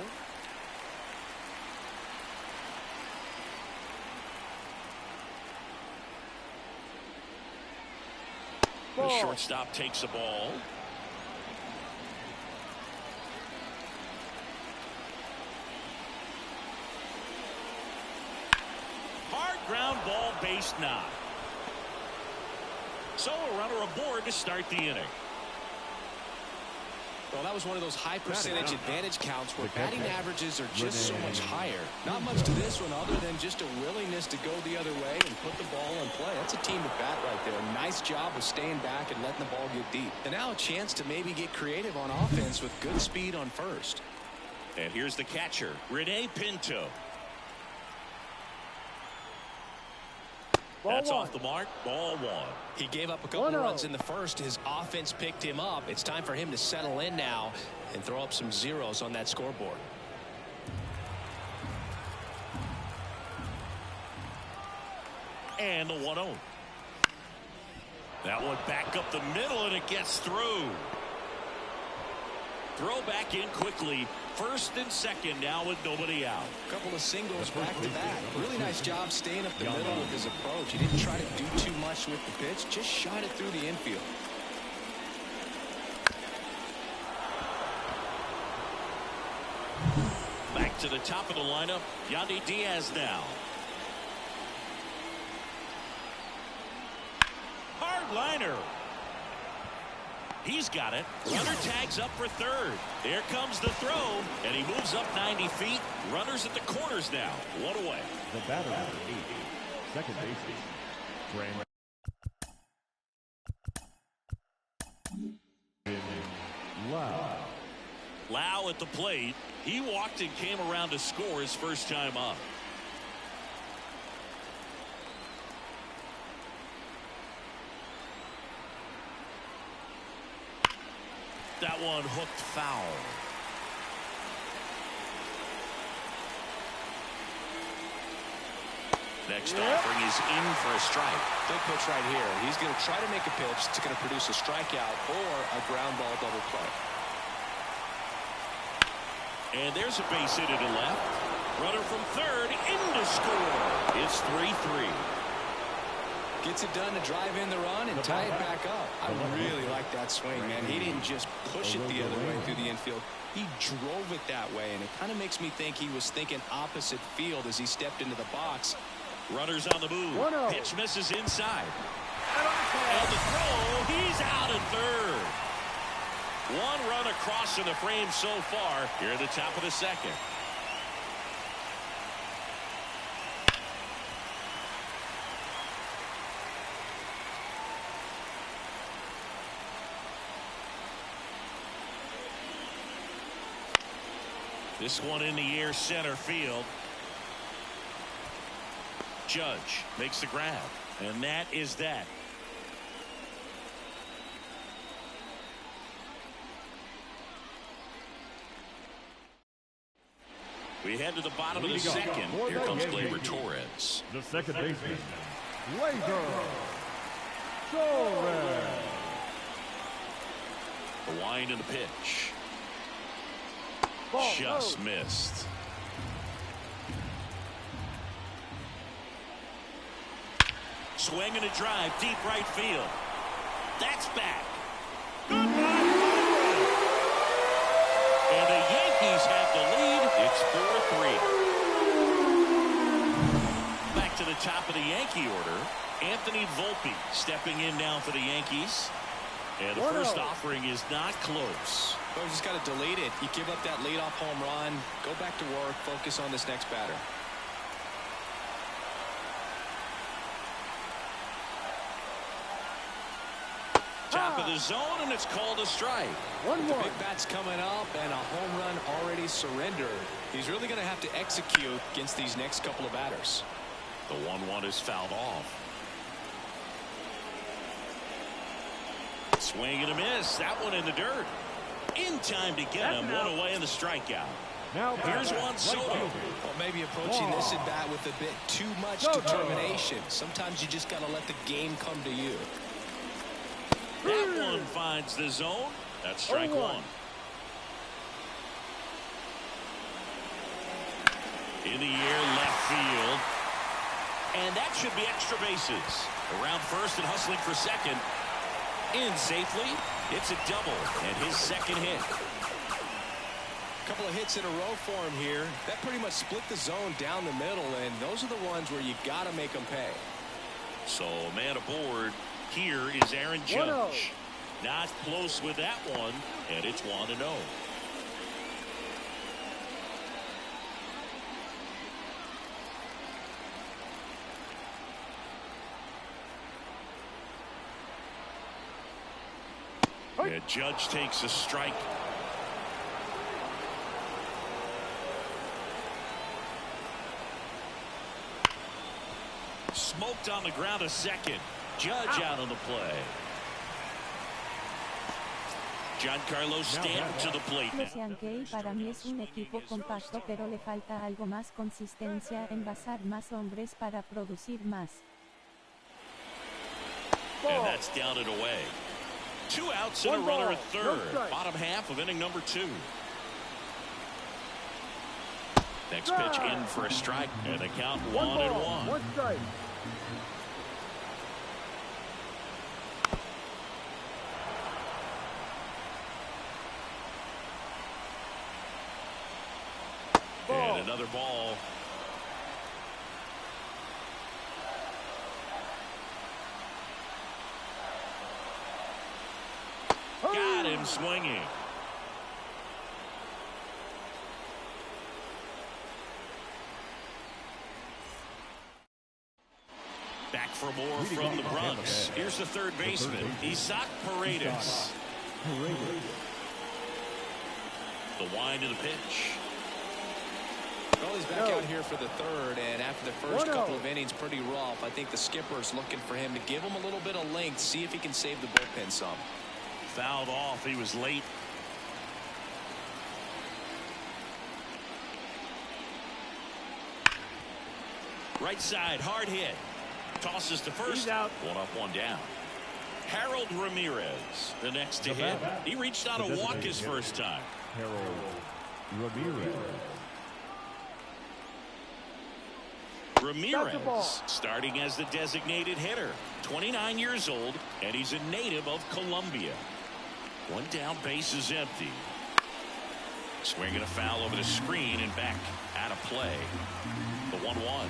The shortstop takes the ball. Hard ground ball, base knock. So a runner aboard to start the inning. Well, that was one of those high percentage advantage counts where batting averages are just so much higher. Not much to this one other than just a willingness to go the other way and put the ball in play. That's a team at bat right there. Nice job of staying back and letting the ball get deep. And now a chance to maybe get creative on offense with good speed on first. And here's the catcher, Rene Pinto. That's off the mark. Ball 1. He gave up a couple of runs in the first. His offense picked him up. It's time for him to settle in now and throw up some zeros on that scoreboard. And the 1-0. That one back up the middle, and it gets through. Throw back in quickly. First and second now with nobody out. A couple of singles back to back. Really nice job staying up the middle with his approach. He didn't try to do too much with the pitch. Just shot it through the infield. Back to the top of the lineup. Yandy Diaz now. Hard liner. He's got it. Runner tags up for third. There comes the throw, and he moves up 90 feet. Runners at the corners now. One away. The batter, 8. Second baseman, Brandon Lau. Lau at the plate. He walked and came around to score his first time up. That one hooked foul. Next offering is in for a strike. Big pitch right here. He's going to try to make a pitch that's going to produce a strikeout or a ground ball double play. And there's a base hit to the left. Runner from third in to score. It's 3-3. Gets it done to drive in the run and tie it back up. I really like that swing, man. He didn't just push it the other way through the infield. He drove it that way, and it kind of makes me think he was thinking opposite field as he stepped into the box. Runners on the move. Pitch misses inside. And the throw, he's out at third. One run across in the frame so far here at the top of the second. This one in the air, center field. Judge makes the grab, and that is that. We head to the bottom of the second. Here comes Gleyber Torres. The second baseman, Gleyber Torres. The wind and the pitch. Just missed. Swing and a drive, deep right field. That's back. Goodbye. And the Yankees have the lead. It's 4-3. Back to the top of the Yankee order. Anthony Volpe stepping in now for the Yankees. And the first offering is not close. Well, just got to delete it. You give up that leadoff home run. Go back to work. Focus on this next batter. Top of the zone, and it's called a strike. The big bat's coming up, and a home run already surrendered. He's really going to have to execute against these next couple of batters. The 1-1 is fouled off. Swing and a miss. That one in the dirt. In time to get him. One away in the strikeout. Now here's Juan Soto. Well, maybe approaching this at bat with a bit too much determination. Sometimes you just got to let the game come to you. That one finds the zone. That's strike one. In the air, left field. And that should be extra bases. Around first and hustling for second. In safely. It's a double and his second hit. A couple of hits in a row for him here. That pretty much split the zone down the middle, and those are the ones where you got to make them pay. So a man aboard. Here is Aaron Judge. Not close with that one, and it's 1-0. And Judge takes a strike. Smoked on the ground a second. Judge out on the play. Giancarlo Stanton to the plate. Los Yankees para mí es un equipo compacto, pero le falta algo más consistencia, envasar más hombres para producir más. And that's down and away. 2 outs and a runner at third. Bottom half of inning number 2. Next pitch in for a strike, and the count 1-1. One strike. And another ball. Got him swinging. Back for more from the Bronx. Here's the third baseman, Isaac Paredes. The wind of the pitch. Well, he's back out here for the third, and after the first couple of innings, pretty rough. I think the skipper's looking for him to give him a little bit of length, see if he can save the bullpen some. Fouled off. He was late. Right side, hard hit. Tosses to first. Out. One up, one down. Harold Ramirez, the next to hit. He reached out a walk his first time. Harold Ramirez. Ramirez starting as the designated hitter. 29 years old, and he's a native of Colombia. One down, base is empty. Swinging a foul over the screen and back out of play. The 1-1.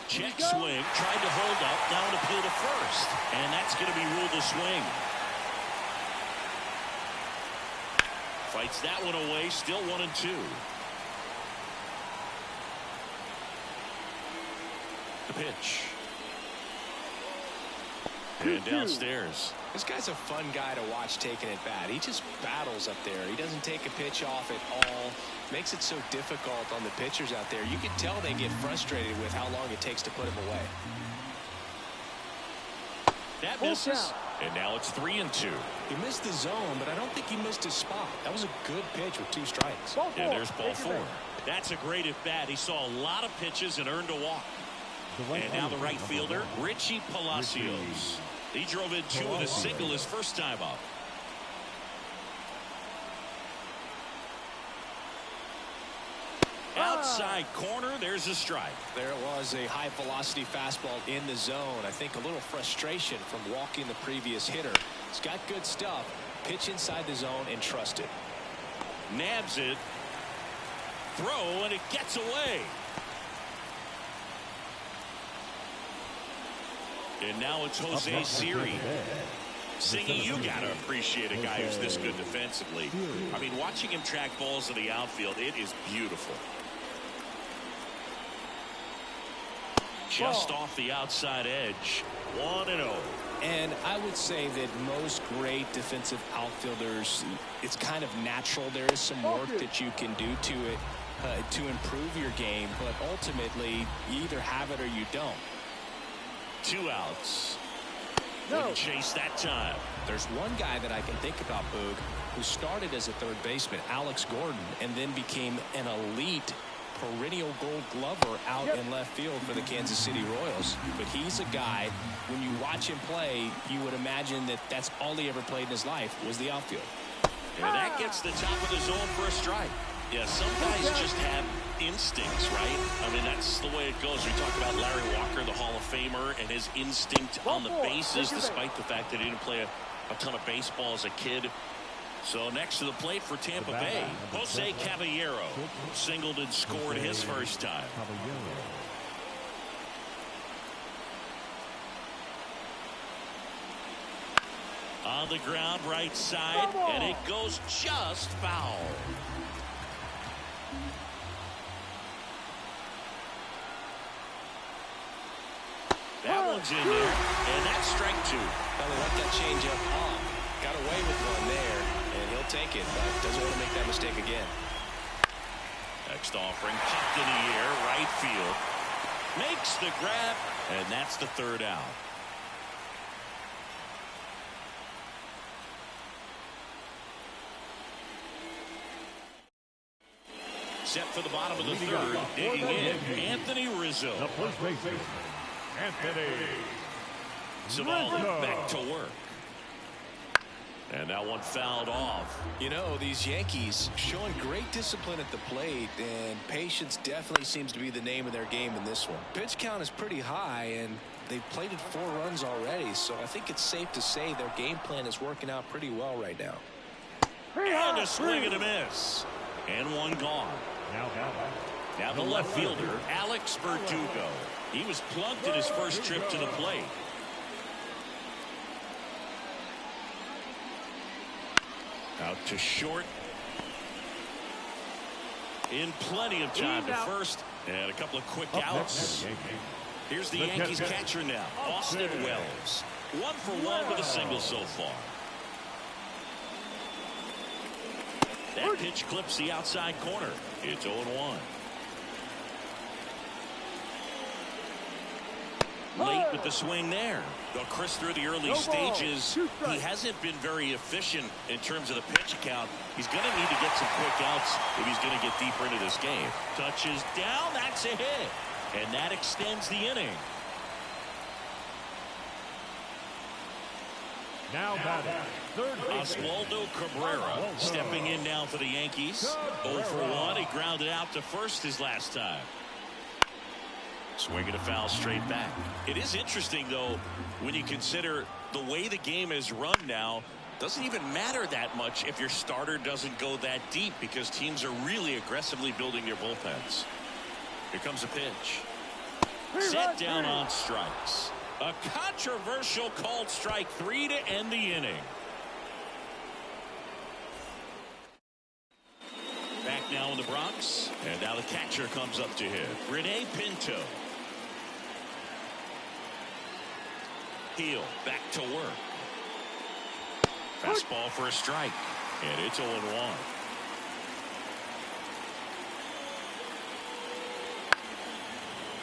Check swing, tried to hold up, down to appeal to first, and that's going to be ruled a swing. Fights that one away, still 1-2. The pitch. And downstairs. This guy's a fun guy to watch taking at bat. He just battles up there. He doesn't take a pitch off at all. Makes it so difficult on the pitchers out there. You can tell they get frustrated with how long it takes to put him away. That misses. And now it's 3-2. He missed the zone, but I don't think he missed his spot. That was a good pitch with 2 strikes. And there's ball 4. That's a great at bat. He saw a lot of pitches and earned a walk. And now the right fielder, Richie Palacios. He drove in 2 with a single his first time up. Outside corner, there's a strike. There it was, a high velocity fastball in the zone. I think a little frustration from walking the previous hitter. He's got good stuff. Pitch inside the zone and trust it. Nabs it. Throw, and it gets away. And now it's Jose Siri. Singy, you got to appreciate a guy who's this good defensively. I mean, watching him track balls in the outfield, it is beautiful. Just off the outside edge. 1-0. And I would say that most great defensive outfielders, it's kind of natural. There is some work that you can do to it to improve your game, but ultimately you either have it or you don't. 2 outs. Wouldn't chase that time. There's one guy that I can think about, Boog, who started as a third baseman, Alex Gordon, and then became an elite perennial Gold Glover out in left field for the Kansas City Royals. But he's a guy, when you watch him play, you would imagine that that's all he ever played in his life was the outfield. And that gets the top of the zone for a strike. Yeah, some guys just have instincts, right? I mean, that's the way it goes. We talk about Larry Walker, the Hall of Famer, and his instinct on the bases, despite the fact that he didn't play a ton of baseball as a kid. So next to the plate for Tampa Bay, Jose Caballero singled and scored his first time. On the ground, right side, and it goes just foul. That one's in there, and that's strike 2. Well, they let that changeup off. Got away with one there, and he'll take it, but doesn't want to make that mistake again. Next offering, popped in the air, right field. Makes the grab, and that's the 3rd out. Set for the bottom of the 3rd, digging in, Anthony Rizzo. The first baseman, Anthony Zavala back to work. And that one fouled off. You know, these Yankees showing great discipline at the plate, and patience definitely seems to be the name of their game in this one. Pitch count is pretty high, and they've plated 4 runs already, so I think it's safe to say their game plan is working out pretty well right now. And a swing and a miss. And one gone. Now the left fielder, Alex Verdugo. He was plunked at his first trip to the plate. Out to short. In plenty of time to first. And a couple of quick outs. Here's the Yankees catcher now, Austin Wells. 1 for 1 with a single so far. That pitch clips the outside corner. It's 0-1. Late with the swing there. Though Chris, through the early stages, he hasn't been very efficient in terms of the pitch count. He's going to need to get some quick outs if he's going to get deeper into this game. Touches down, that's a hit. And that extends the inning. Now batting, third baseman. Oswaldo Cabrera stepping in now for the Yankees. 0 for 1. He grounded out to first his last time. Swinging a foul straight back. It is interesting, though, when you consider the way the game is run now. Doesn't even matter that much if your starter doesn't go that deep, because teams are really aggressively building their bullpens. Here comes a pitch. Set down on strikes. A controversial called strike 3 to end the inning. Back now in the Bronx. And now the catcher comes up to hit. Rene Pinto. Heel back to work. Fastball for a strike. And it's 0-1.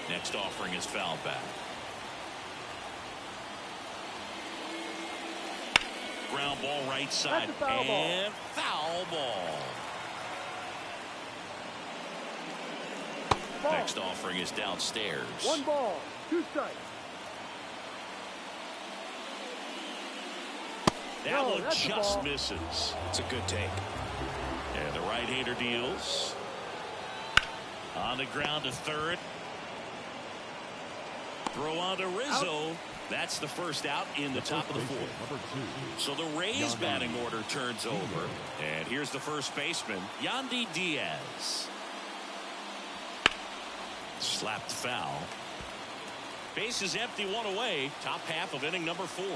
Next offering is foul back. Ground ball right side. And foul ball. Next offering is downstairs. 1 ball, 2 strikes. That one just misses. It's a good take. And the right-hander deals. On the ground to third. Throw on to Rizzo. Out. That's the first out in the top of the 4th. So the Rays batting order turns over. And here's the first baseman, Yandy Diaz. Slapped foul. Base is empty, 1 away. Top half of inning number 4.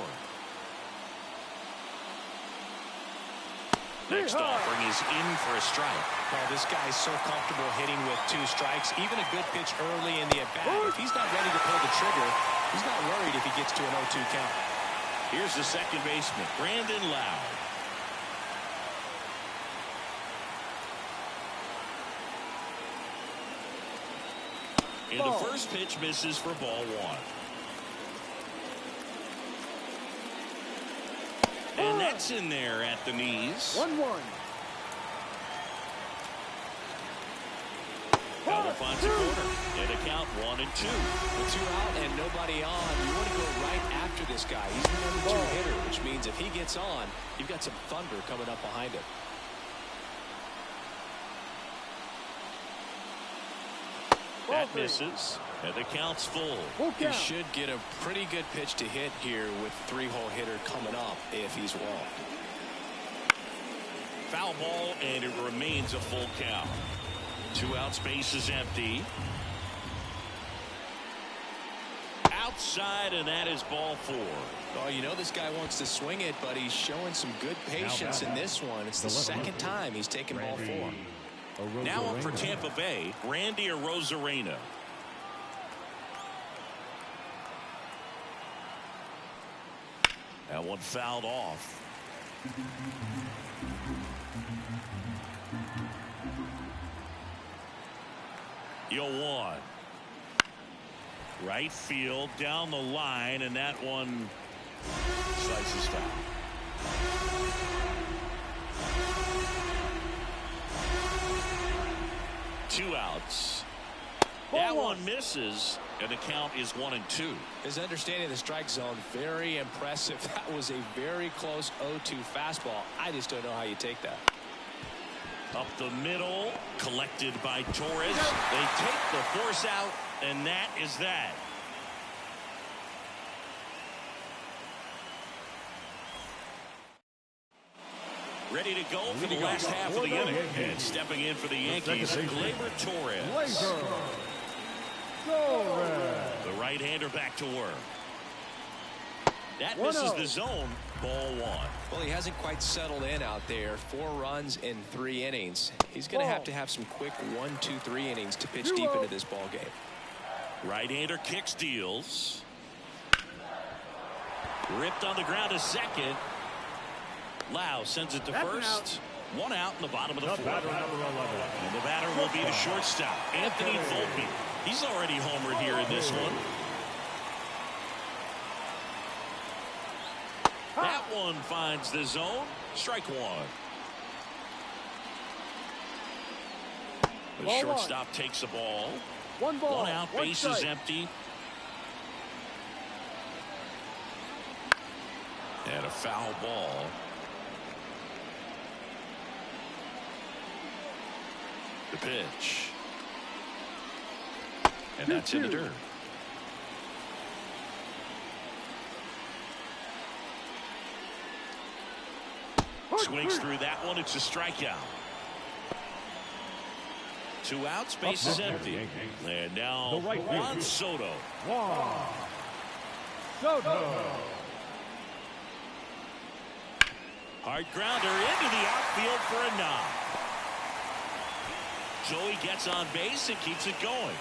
Next offering is in for a strike. Well, this guy's so comfortable hitting with 2 strikes. Even a good pitch early in the at-bat. If he's not ready to pull the trigger, he's not worried if he gets to an 0-2 count. Here's the second baseman, Brandon Lowe. And the first pitch misses for ball 1. And that's in there at the knees. 1-1. Alba finds a corner. And a count 1-2. With 2 out and nobody on, you want to go right after this guy. He's the number 2 hitter, which means if he gets on, you've got some thunder coming up behind him. That misses. And the count's full. He should get a pretty good pitch to hit here with 3-hole hitter coming up if he's walked. Foul ball, and it remains a full count. 2 outs, base is empty. Outside, and that is ball 4. Oh, you know this guy wants to swing it, but he's showing some good patience in this one. It's the second time he's taken ball 4. Now up for Tampa Bay, Randy Arozarena. That one fouled off. You'll one. Right field down the line, and that one slices foul. Two outs. That one misses, and the count is 1-2. His understanding of the strike zone, very impressive. That was a very close 0-2 fastball. I just don't know how you take that. Up the middle, collected by Torres. They take the force out, and that is that. Ready to go for the last half of the inning. And stepping in for the Yankees, Gleyber Torres. The right-hander back to work. That misses the zone. Ball 1. Well, he hasn't quite settled in out there. 4 runs in 3 innings. He's going to have some quick 1, 2, 3 innings to pitch deep into this ball game. Right-hander kicks, deals. Ripped on the ground to second. Lau sends it to first. 1 out in the bottom of the 4th. And the batter will be the shortstop, Anthony Volpe. He's already homered here in this one. That one finds the zone. Strike 1. The shortstop takes the ball. 1 ball. 1 out, bases empty. And a foul ball. The pitch. And that's in the dirt. Swings through that one. It's a strikeout. 2 outs, bases empty. And now Juan Soto. Hard grounder into the outfield for a knock. Joey gets on base and keeps it going.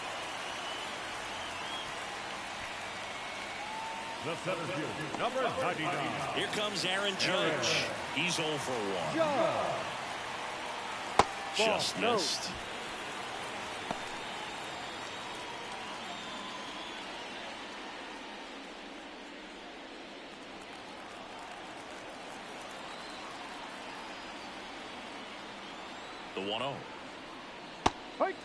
The center fielder, number 99. Here comes Aaron Judge. He's 0 for 1. Just missed. The 1-0. Fight.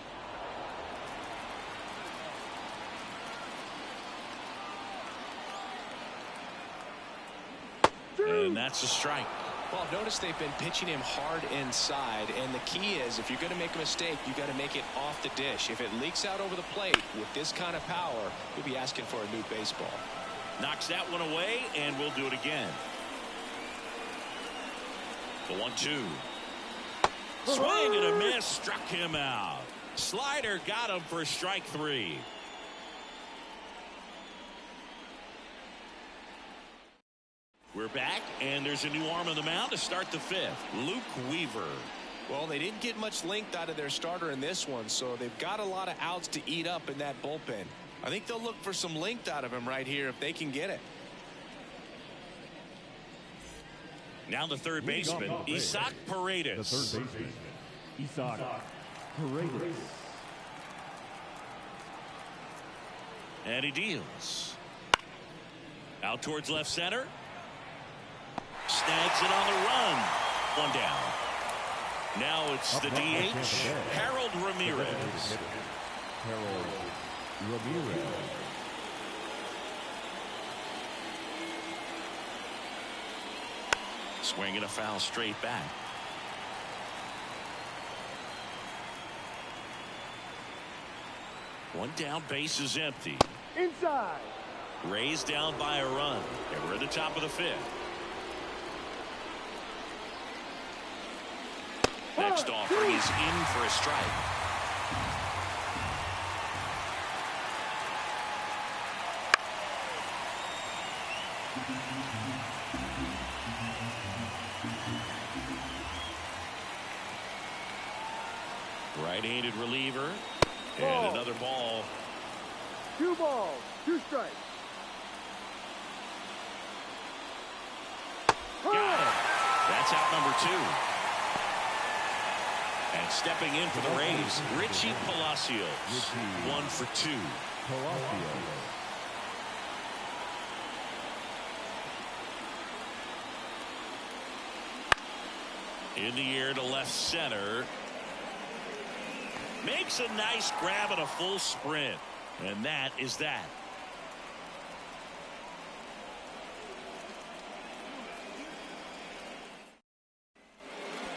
And that's a strike. Well, notice they've been pitching him hard inside, and the key is if you're going to make a mistake, you got to make it off the dish. If it leaks out over the plate with this kind of power, you'll be asking for a new baseball. Knocks that one away, and we'll do it again. The 1-2. Swing and a miss, struck him out. Slider got him for strike 3. We're back, and there's a new arm on the mound to start the 5th. Luke Weaver. Well, they didn't get much length out of their starter in this one, so they've got a lot of outs to eat up in that bullpen. I think they'll look for some length out of him right here if they can get it. Now the third baseman, Isaac Paredes. The third baseman, Isaac Paredes. And he deals. Out towards left center. Snags it on the run. 1 down. Now it's the DH, Harold Ramirez. Harold Ramirez. Swinging a foul straight back. One down, base is empty. Inside. Raised down by a run. And we're at the top of the 5th. Next offering is in for a strike. Right-handed reliever. And another ball. 2 balls, 2 strikes. Got it. That's out number 2. And stepping in for the Rays, Richie Palacios. 1 for 2. Palacios. In the air to left center. Makes a nice grab and a full sprint. And that is that.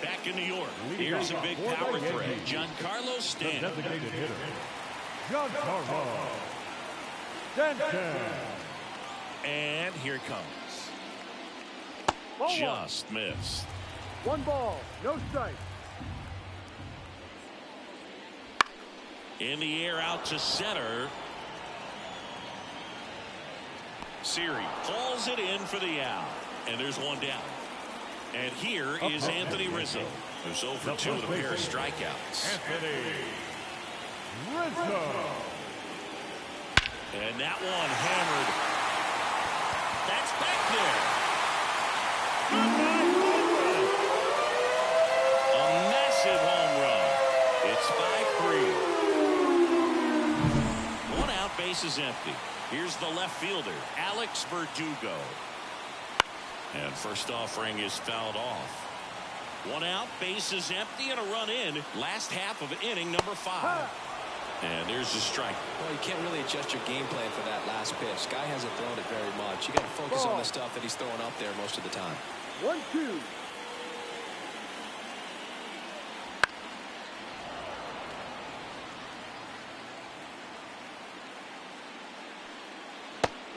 Back in New York, here's a big power threat. Giancarlo Stanton. Designated hitter, Giancarlo Stanton. And here it comes. Just missed. 1 ball, no strike. In the air out to center. Siri calls it in for the out. And there's 1 down. And here is Anthony Rizzo, who's over 2 with a pair of strikeouts. Anthony Rizzo. And that one hammered. That's back there. A massive home run. It's 5-3. 1 out, bases empty. Here's the left fielder, Alex Verdugo. And first offering is fouled off. 1 out, bases empty, and a run in. Last half of inning number 5. And there's a strike. Well, you can't really adjust your game plan for that last pitch. Guy hasn't thrown it very much. You got to focus on the stuff that he's throwing up there most of the time. 1-2.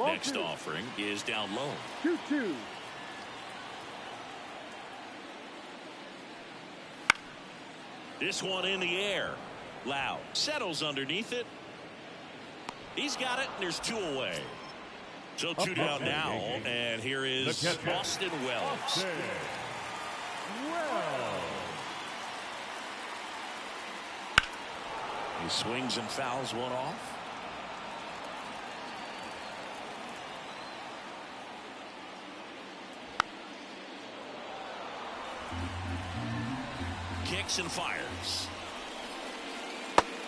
Next offering is down low. 2-2. This one in the air. Loud settles underneath it. He's got it, and there's 2 away. So 2 down now, and here is Austin Wells. He swings and fouls one off. Kicks and fires.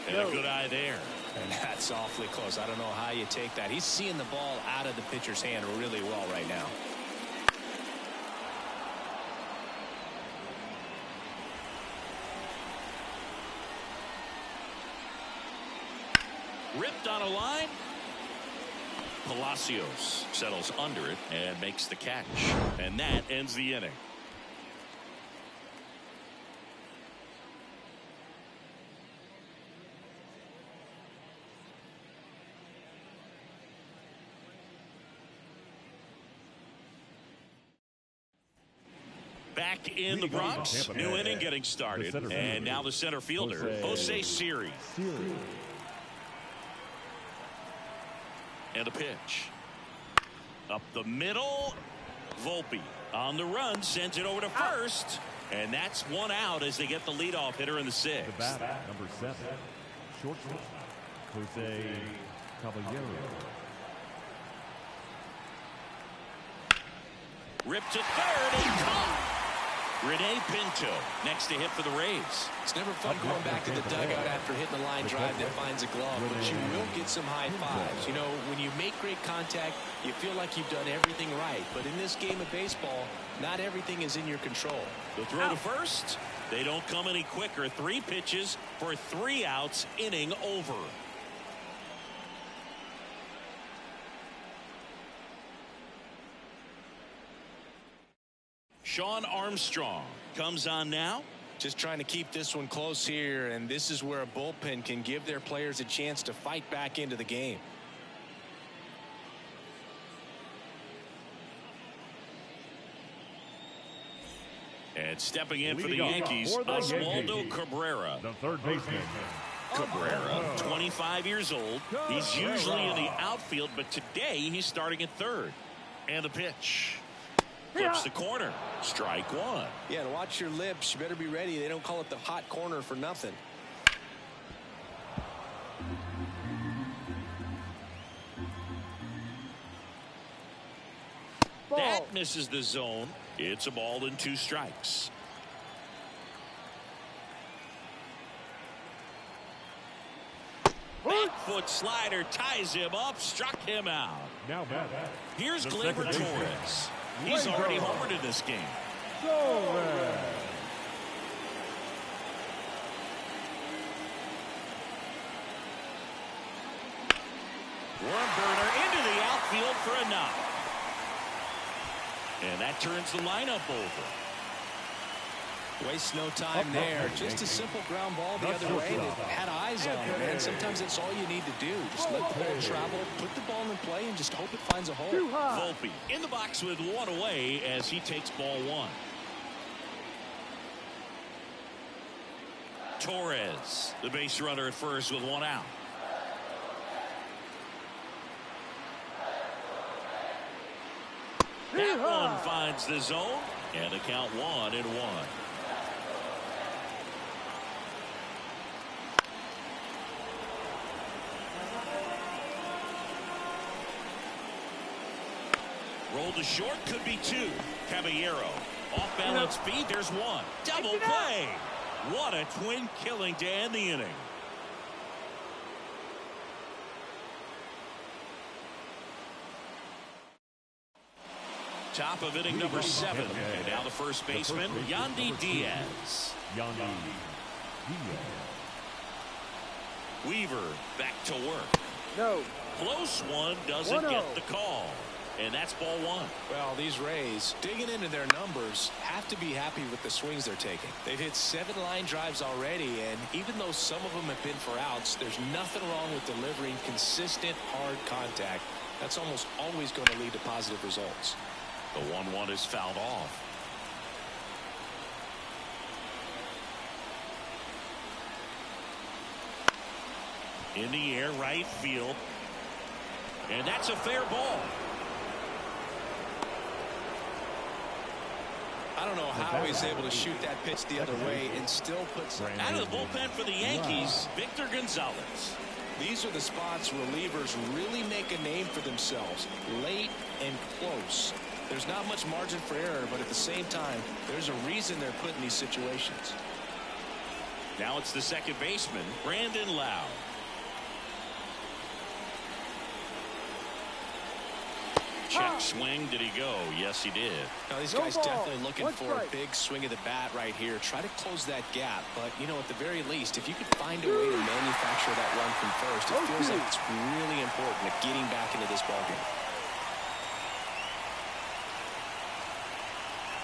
And a good eye there. And that's awfully close. I don't know how you take that. He's seeing the ball out of the pitcher's hand really well right now. Ripped on a line. Palacios settles under it and makes the catch. And that ends the inning. Back in the Bronx, new inning getting started, and now the center fielder, Jose Siri. And a pitch. Up the middle, Volpe on the run, sends it over to first, and that's 1 out as they get the leadoff hitter in the 6th. The bat, number 7, shortstop, Jose Caballero. Ripped to third and caught. Rene Pinto next to hit for the Rays. It's never fun going back to the dugout after hitting a line drive that finds a glove, but you will get some high fives. You know, when you make great contact, you feel like you've done everything right. But in this game of baseball, not everything is in your control. The throw to first. They don't come any quicker. 3 pitches for 3 outs, inning over. Sean Armstrong comes on now. Just trying to keep this one close here, and this is where a bullpen can give their players a chance to fight back into the game. And stepping in for the Yankees, Oswaldo Cabrera. The third baseman. Cabrera, 25 years old. He's usually in the outfield, but today he's starting at third. And the pitch. Flips the corner. Strike 1. Yeah, and watch your lips. You better be ready. They don't call it the hot corner for nothing. That misses the zone. It's a ball and 2 strikes. Back foot slider ties him up, struck him out. Now back. Here's Gleyber Torres. He's already homered in this game. Worm burner into the outfield for a knock. And that turns the lineup over. Waste no time there. Just a simple ground ball the other way that had eyes on it, man. Sometimes that's all you need to do. Just let the ball travel, put the ball in play, and just hope it finds a hole. Volpe in the box with 1 away as he takes ball 1. Torres, the base runner at first with 1 out. That one finds the zone. And the count 1-1. Roll to short, could be 2. Caballero off balance feet. There's 1. Double play. What a twin killing to end the inning. Top of inning number 7. And now the first baseman, Yandy Diaz. Weaver back to work. No. Close one, doesn't get the call. And that's ball 1. Well, these Rays, digging into their numbers, have to be happy with the swings they're taking. They've hit 7 line drives already, and even though some of them have been for outs, there's nothing wrong with delivering consistent, hard contact. That's almost always going to lead to positive results. The 1-1 is fouled off. In the air, right field. And that's a fair ball. I don't know how he's able to shoot that pitch the other way and still put some out of the bullpen for the Yankees, Victor Gonzalez. These are the spots relievers really make a name for themselves, late and close. There's not much margin for error, but at the same time, there's a reason they're put in these situations. Now it's the second baseman, Brandon Lau. Check swing. Did he go? Yes, he did. Now, these guys definitely looking for a big swing of the bat right here. Try to close that gap. But, you know, at the very least, if you could find a way to manufacture that run from first, it feels like it's really important at getting back into this ballgame.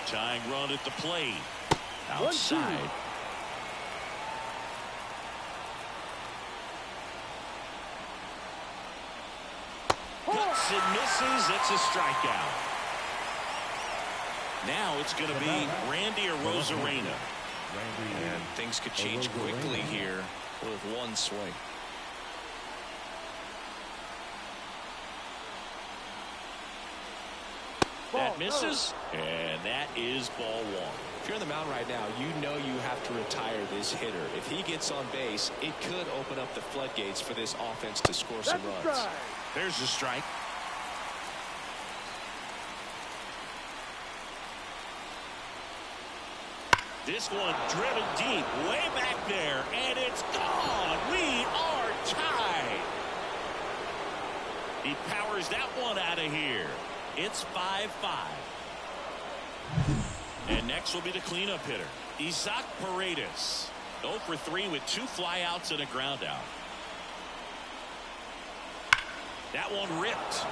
Tying run at the plate. Outside. Cuts and misses. It's a strikeout. Now it's going to be Randy Arozarena. And things could change quickly here with one swing. That misses, and that is ball 1. If you're on the mound right now, you know you have to retire this hitter. If he gets on base, it could open up the floodgates for this offense to score some runs. There's the strike. This one driven deep, way back there, and it's gone. We are tied. He powers that one out of here. It's 5-5. And next will be the cleanup hitter, Isaac Paredes. 0 for 3 with 2 flyouts and a ground out. That one ripped.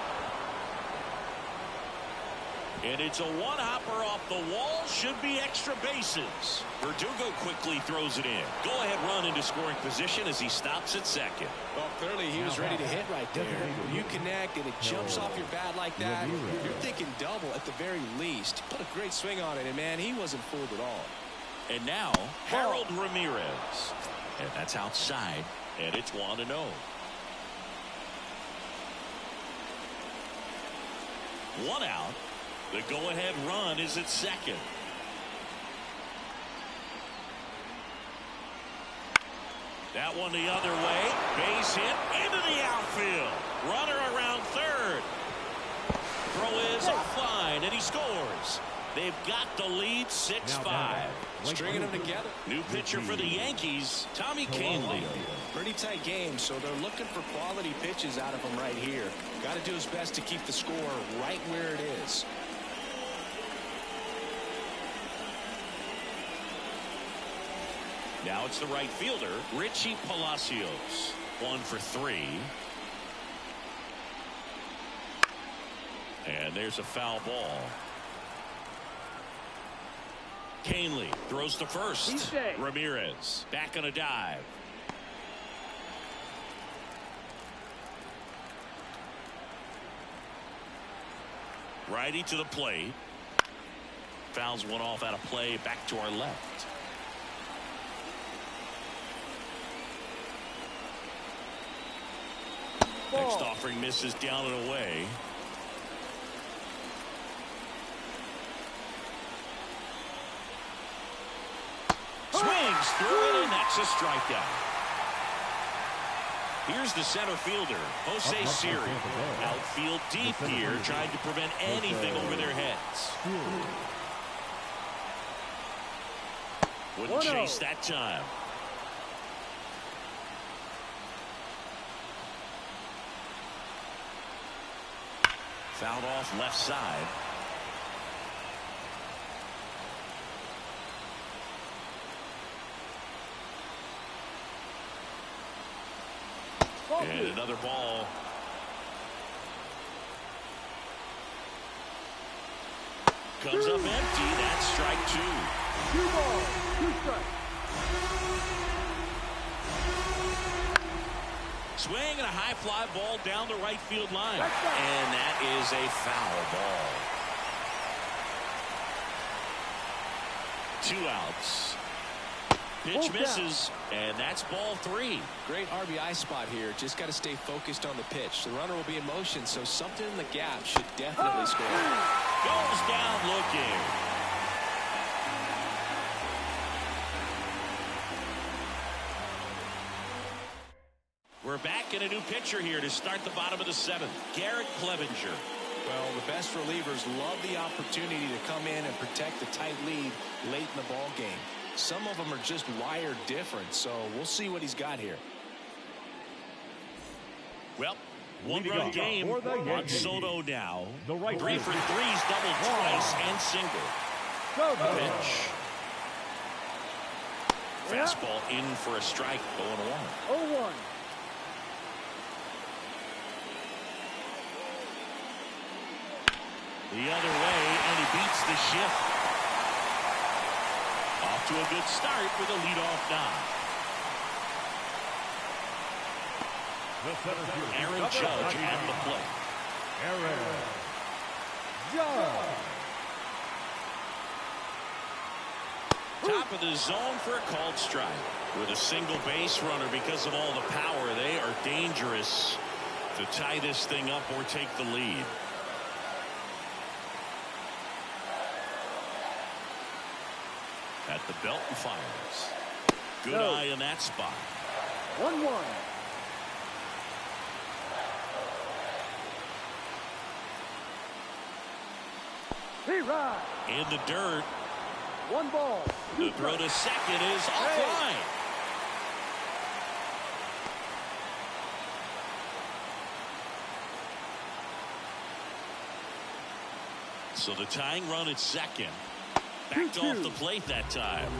And it's a one-hopper off the wall. Should be extra bases. Verdugo quickly throws it in. Go-ahead run into scoring position as he stops at second. Well, clearly he was ready to hit right there. When you connect and it jumps off your bat like that, you're thinking double at the very least. Put a great swing on it, and, man, he wasn't fooled at all. And now, Harold Ramirez. And that's outside, and it's 1-0. One out. The go-ahead run is at second. That one the other way. Base hit into the outfield. Runner around third. Throw is offline, and he scores. They've got the lead 6-5. Stringing them together. New pitcher for the Yankees, Tommy Kahnle. Pretty tight game, so they're looking for quality pitches out of him right here. Got to do his best to keep the score right where it is. Now it's the right fielder, Richie Palacios. 1 for 3. And there's a foul ball. Kahnle throws to first. Ramirez back on a dive. Righty to the plate. Fouls one off out of play, back to our left. Next offering misses down and away. Slides through it, and that's a strikeout. Here's the center fielder, Jose Siri. Outfield deep here, trying to prevent anything over their heads. Wouldn't chase that time. Fouled off left side. And another ball. Comes up empty. That's strike 2. 2 balls, 2 strikes. Swing and a high fly ball down the right field line. And that is a foul ball. 2 outs. Pitch misses, and that's ball 3. Great RBI spot here. Just got to stay focused on the pitch. The runner will be in motion, so something in the gap should definitely score. Goes down looking. We're back in a new pitcher here to start the bottom of the 7th. Garrett Clevenger. Well, the best relievers love the opportunity to come in and protect the tight lead late in the ball game. Some of them are just wired different, so we'll see what he's got here. Well, one-run game on Soto now. 3 for 3s, double twice, and single. Pitch. Fastball in for a strike, 0-1. 0-1. The other way, and he beats the shift. Off to a good start with a leadoff knock. Aaron Judge at the plate. Aaron Judge. Top of the zone for a called strike. With a single base runner because of all the power, they are dangerous to tie this thing up or take the lead. At the belt and fires. Good eye in that spot. 1-1. He rides. In the dirt. 1 ball. The throw to second is offline. So the tying run at second. Backed off the plate that time.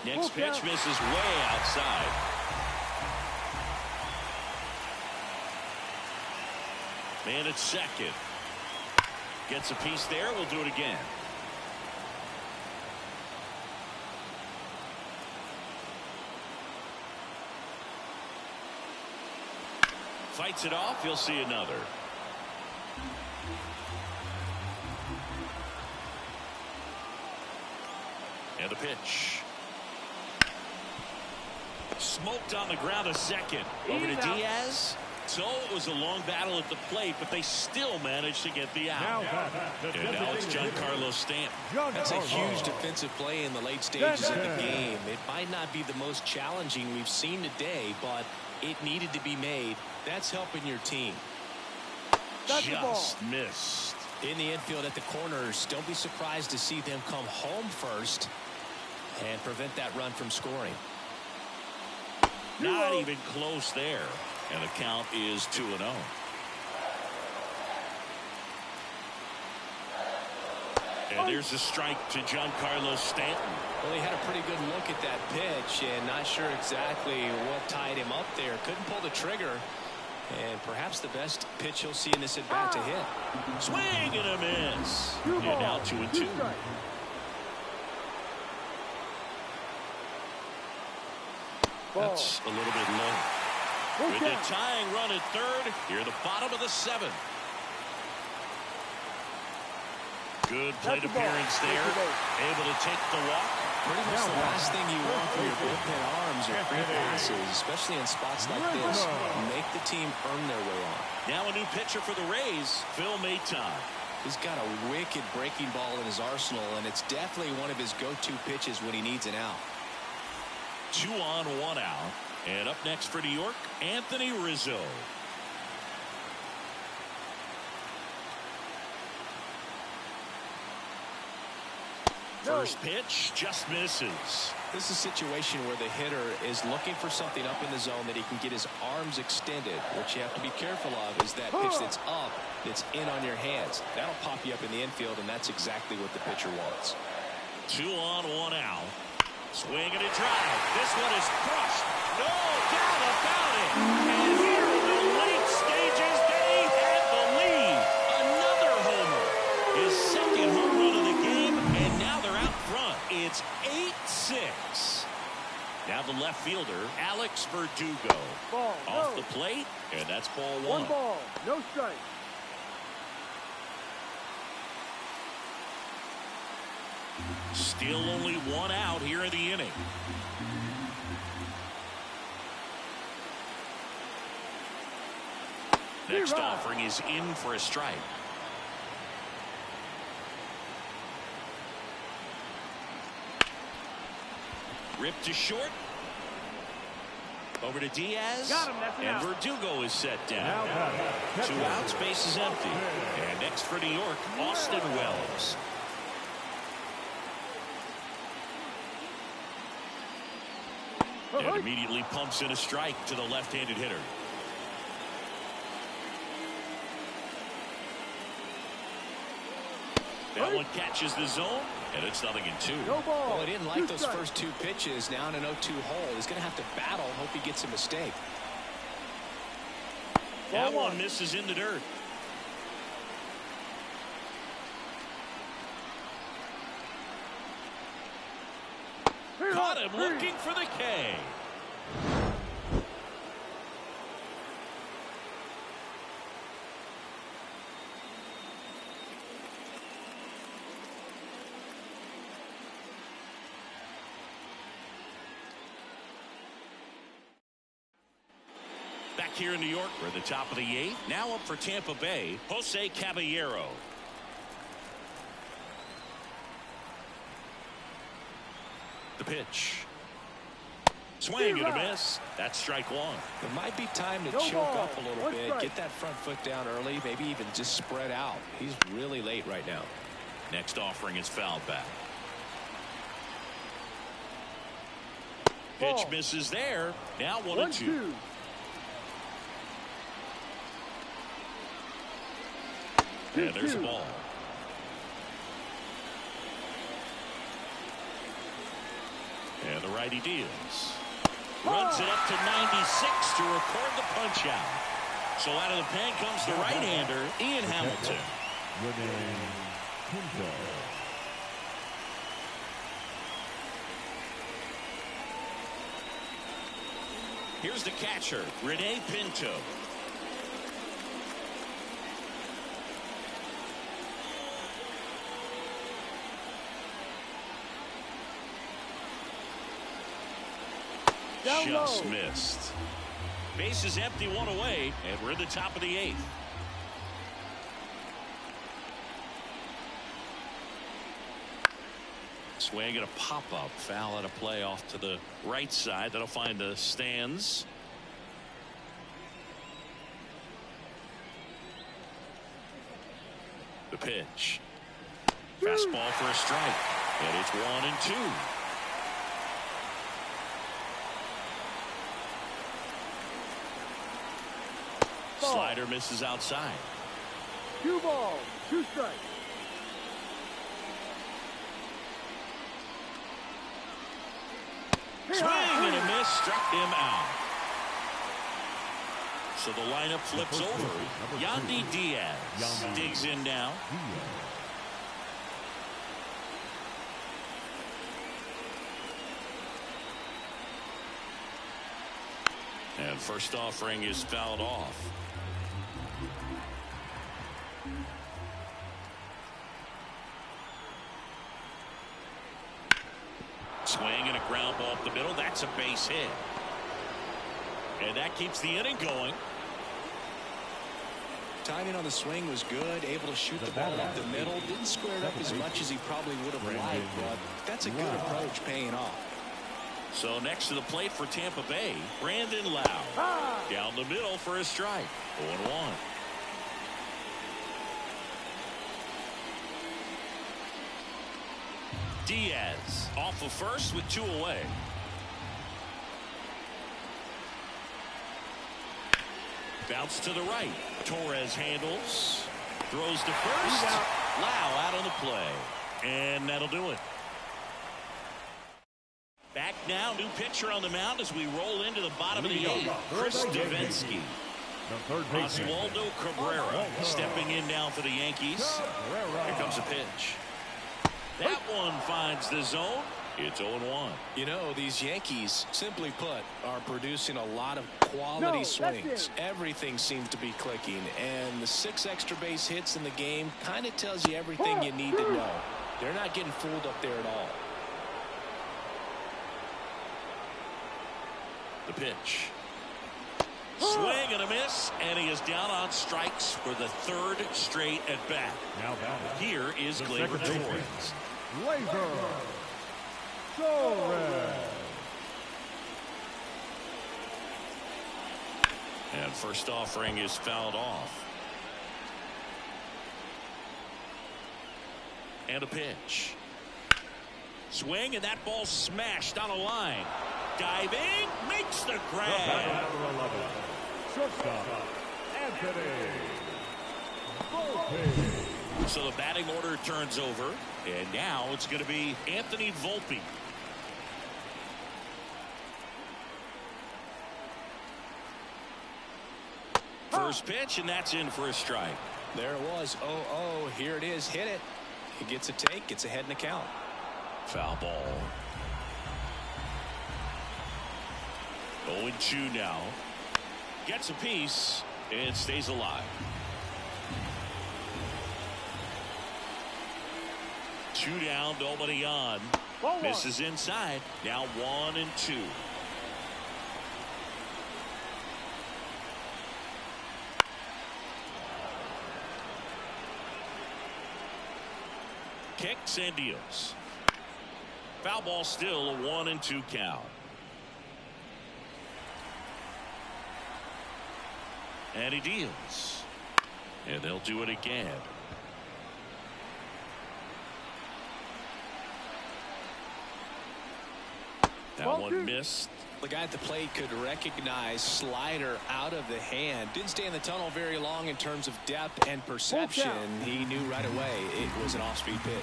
Next pitch misses way outside. Man at second. Gets a piece there. We'll do it again. Fights it off. You'll see another. And the pitch. Smoked on the ground a second. Over to Diaz. So it was a long battle at the plate, but they still managed to get the out. And now it's Giancarlo Stanton. That's a huge defensive play in the late stages of the game. It might not be the most challenging we've seen today, but it needed to be made. That's helping your team. Just missed. In the infield at the corners, don't be surprised to see them come home first and prevent that run from scoring. Not even close there. And the count is 2-0. And there's a strike to Giancarlo Stanton. Well, he had a pretty good look at that pitch and not sure exactly what tied him up there. Couldn't pull the trigger. And perhaps the best pitch he'll see in this at bat to hit. Swing and a miss. And now 2-2. That's a little bit low. With the tying run at third, here at the bottom of the 7th. Good plate appearance there. Able to take the walk. Pretty much the last thing you want for your bullpen arms are free passes, especially in spots like this. Make the team earn their way on. Now a new pitcher for the Rays, Phil Maton. He's got a wicked breaking ball in his arsenal, and it's definitely one of his go-to pitches when he needs an out. 2 on, 1 out. And up next for New York, Anthony Rizzo. First pitch just misses. This is a situation where the hitter is looking for something up in the zone that he can get his arms extended. What you have to be careful of is that pitch that's up, that's in on your hands. That'll pop you up in the infield, and that's exactly what the pitcher wants. 2 on, 1 out. Swing and a drive. This one is crushed. No doubt about it. And here in the late stages, they have the lead. Another homer. His second home run of the game, and now they're out front. It's 8-6. Now the left fielder, Alex Verdugo. Ball, Off no. the plate, and that's ball 1. 1 ball, no strike. Still only 1 out here in the inning. Next offering is in for a strike. Ripped to short. Over to Diaz. Got him, that's an and out. Verdugo is set down. 2 outs, base is empty. And next for New York, Austin Wells. And immediately pumps in a strike to the left-handed hitter. That one catches the zone, and it's 0-2. No ball. Well, he didn't like 2 those strikes. first 2 pitches. Now in an 0-2 hole, he's going to have to battle, hope he gets a mistake. That Ball one 1. misses in the dirt. Caught him looking for the K. Back here in New York, we're at the top of the 8th. Now up for Tampa Bay, Jose Caballero. The pitch. Swing and a miss. That's strike 1. It might be time to No choke ball. up a little 1 bit, strike. get that front foot down early, maybe even just spread out. He's really late right now. Next offering is fouled back. Pitch Ball. misses there. Now 1-2. 1-2. And there's a ball. And the righty deals. Runs it up to 96 to record the punch out. So out of the pen comes the right-hander, Ian Hamilton. Here's the catcher, Rene Pinto. Down Just low. missed. Base is empty, 1 away, and we're in the top of the 8th. Swing and a pop-up. Foul at a play off to the right side. That'll find the stands. The pitch. Fastball for a strike. And it's 1-2. Slider misses outside. 2 balls, 2 strikes. Swing and a miss, struck him out. So the lineup flips over. Yandy Diaz digs in now. And first offering is fouled off. Swing and a ground ball up the middle. That's a base hit. And that keeps the inning going. timing on the swing was good, able to shoot the ball up the middle. Didn't square it up as much as he probably would have liked, but that's a good approach paying off. So next to the plate for Tampa Bay, Brandon Lau. Down the middle for a strike. 0-1. Diaz off of first with 2 away. Bounce to the right. Torres handles. Throws to first. Lau out on the play. And that'll do it. Back now, new pitcher on the mound as we roll into the bottom of the 8th. Chris Davinsky. Oswaldo Cabrera stepping in now for the Yankees. Here comes a pitch. That one finds the zone. It's 0-1. You know, these Yankees, simply put, are producing a lot of quality swings. Everything seems to be clicking, and the 6 extra base hits in the game kind of tells you everything you need to know. They're not getting fooled up there at all. The pitch. Swing and a miss, and he is down on strikes for the 3rd straight at bat. Here is Gleyber Torres. And first offering is fouled off. And a pitch. Swing, and that ball smashed on a line. Diving, makes the grab. Shortstop, Anthony. So the batting order turns over, and now it's going to be Anthony Volpe. First pitch, and that's in for a strike. There it was. 0-0. Here it is. Hit it. He gets a take. Gets ahead in the count. Foul ball. 0-2 now. Gets a piece and stays alive. 2 down, nobody on. Misses inside. Now 1-2. Kicks and deals. Foul ball, still a 1-2 count. And he deals. And they'll do it again. That one missed. The guy at the plate could recognize slider out of the hand. Didn't stay in the tunnel very long in terms of depth and perception. He knew right away it was an off-speed pitch.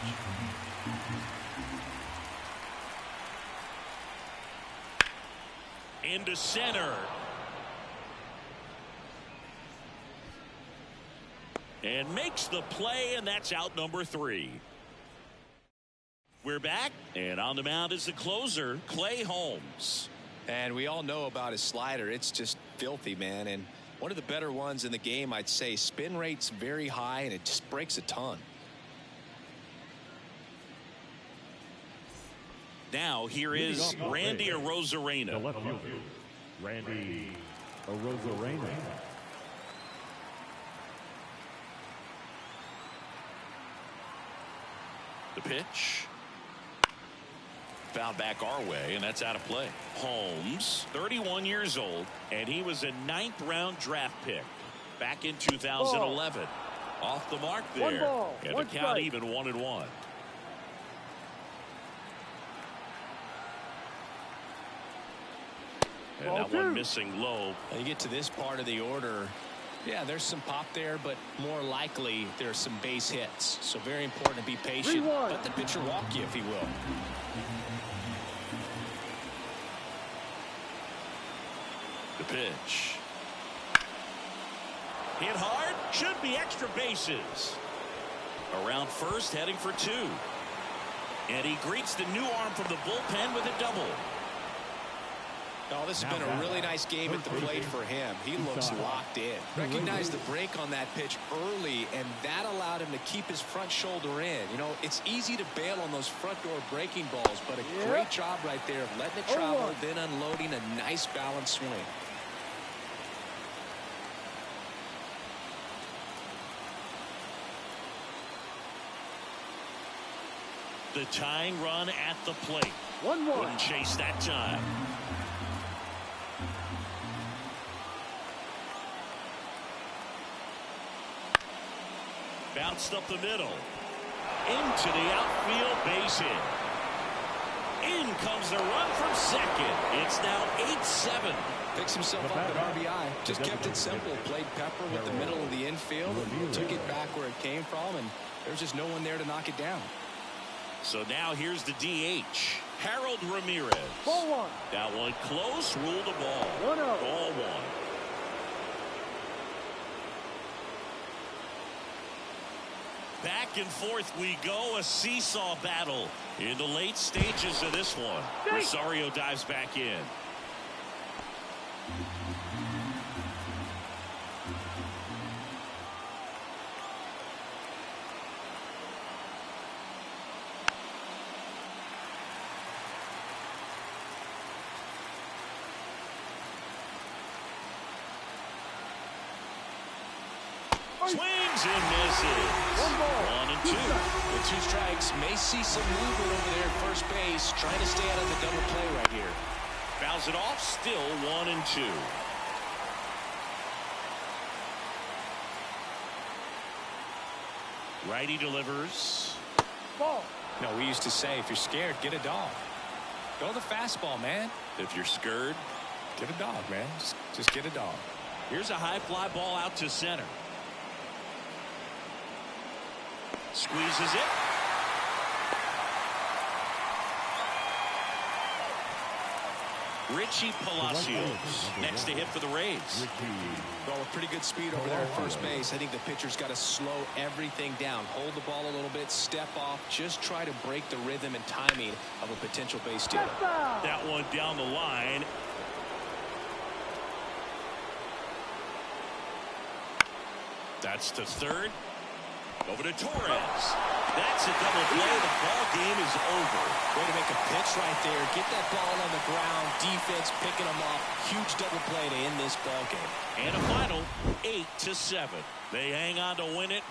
Into center. And makes the play, and that's out number 3. We're back, and on the mound is the closer, Clay Holmes. And we all know about his slider. It's just filthy, man. And one of the better ones in the game, I'd say. Spin rate's very high, and it just breaks a ton. Now here is Randy Arozarena. The left fielder, Randy Arozarena. The pitch. Fouled back our way, and that's out of play. Holmes, 31 years old, and he was a 9th-round draft pick back in 2011. Off the mark there, and the count even 1-1. And that one missing low. You get to this part of the order. Yeah, there's some pop there, but more likely there's some base hits. So very important to be patient. Let the pitcher walk you, if he will. The pitch. Hit hard. Should be extra bases. Around first, heading for 2. And he greets the new arm from the bullpen with a double. Oh, this has been a really nice game at the plate for him. He looks locked in. Recognized the break on that pitch early, and that allowed him to keep his front shoulder in. You know, it's easy to bail on those front door breaking balls, but a great job right there of letting it travel, then unloading a nice balanced swing. The tying run at the plate. 1-1. Wouldn't chase that time. Bounced up the middle. Into the outfield base hit. In comes the run from second. It's now 8-7. Picks himself up at RBI. Just kept it simple. Played pepper with the middle of the infield. Took it back where it came from, and there's just no one there to knock it down. So now here's the DH, Harold Ramirez. Ball 1. That one close, ruled the ball. 1-0. Ball 1. Back and forth we go, a seesaw battle in the late stages of this one. Rosario dives back in. Swings and misses. 1 and 2. With 2 strikes, may see some movement over there at first base, trying to stay out of the double play right here. Fouls it off, still 1 and 2. Righty delivers. Ball. No, we used to say, if you're scared, get a dog. Go the fastball, man. If you're scared, Get a dog, man. Just get a dog. here's a high fly ball out to center. Squeezes it. Richie Palacios next to hit for the Rays. Well, with pretty good speed over there at first base, I think the pitcher's got to slow everything down. Hold the ball a little bit, step off, just try to break the rhythm and timing of a potential base stealer. That one down the line. That's to third. Over to Torres. That's a double play. The ball game is over. Way to make a pitch right there. Get that ball on the ground. Defense picking them off. Huge double play to end this ball game. And a final 8-7. They hang on to win it.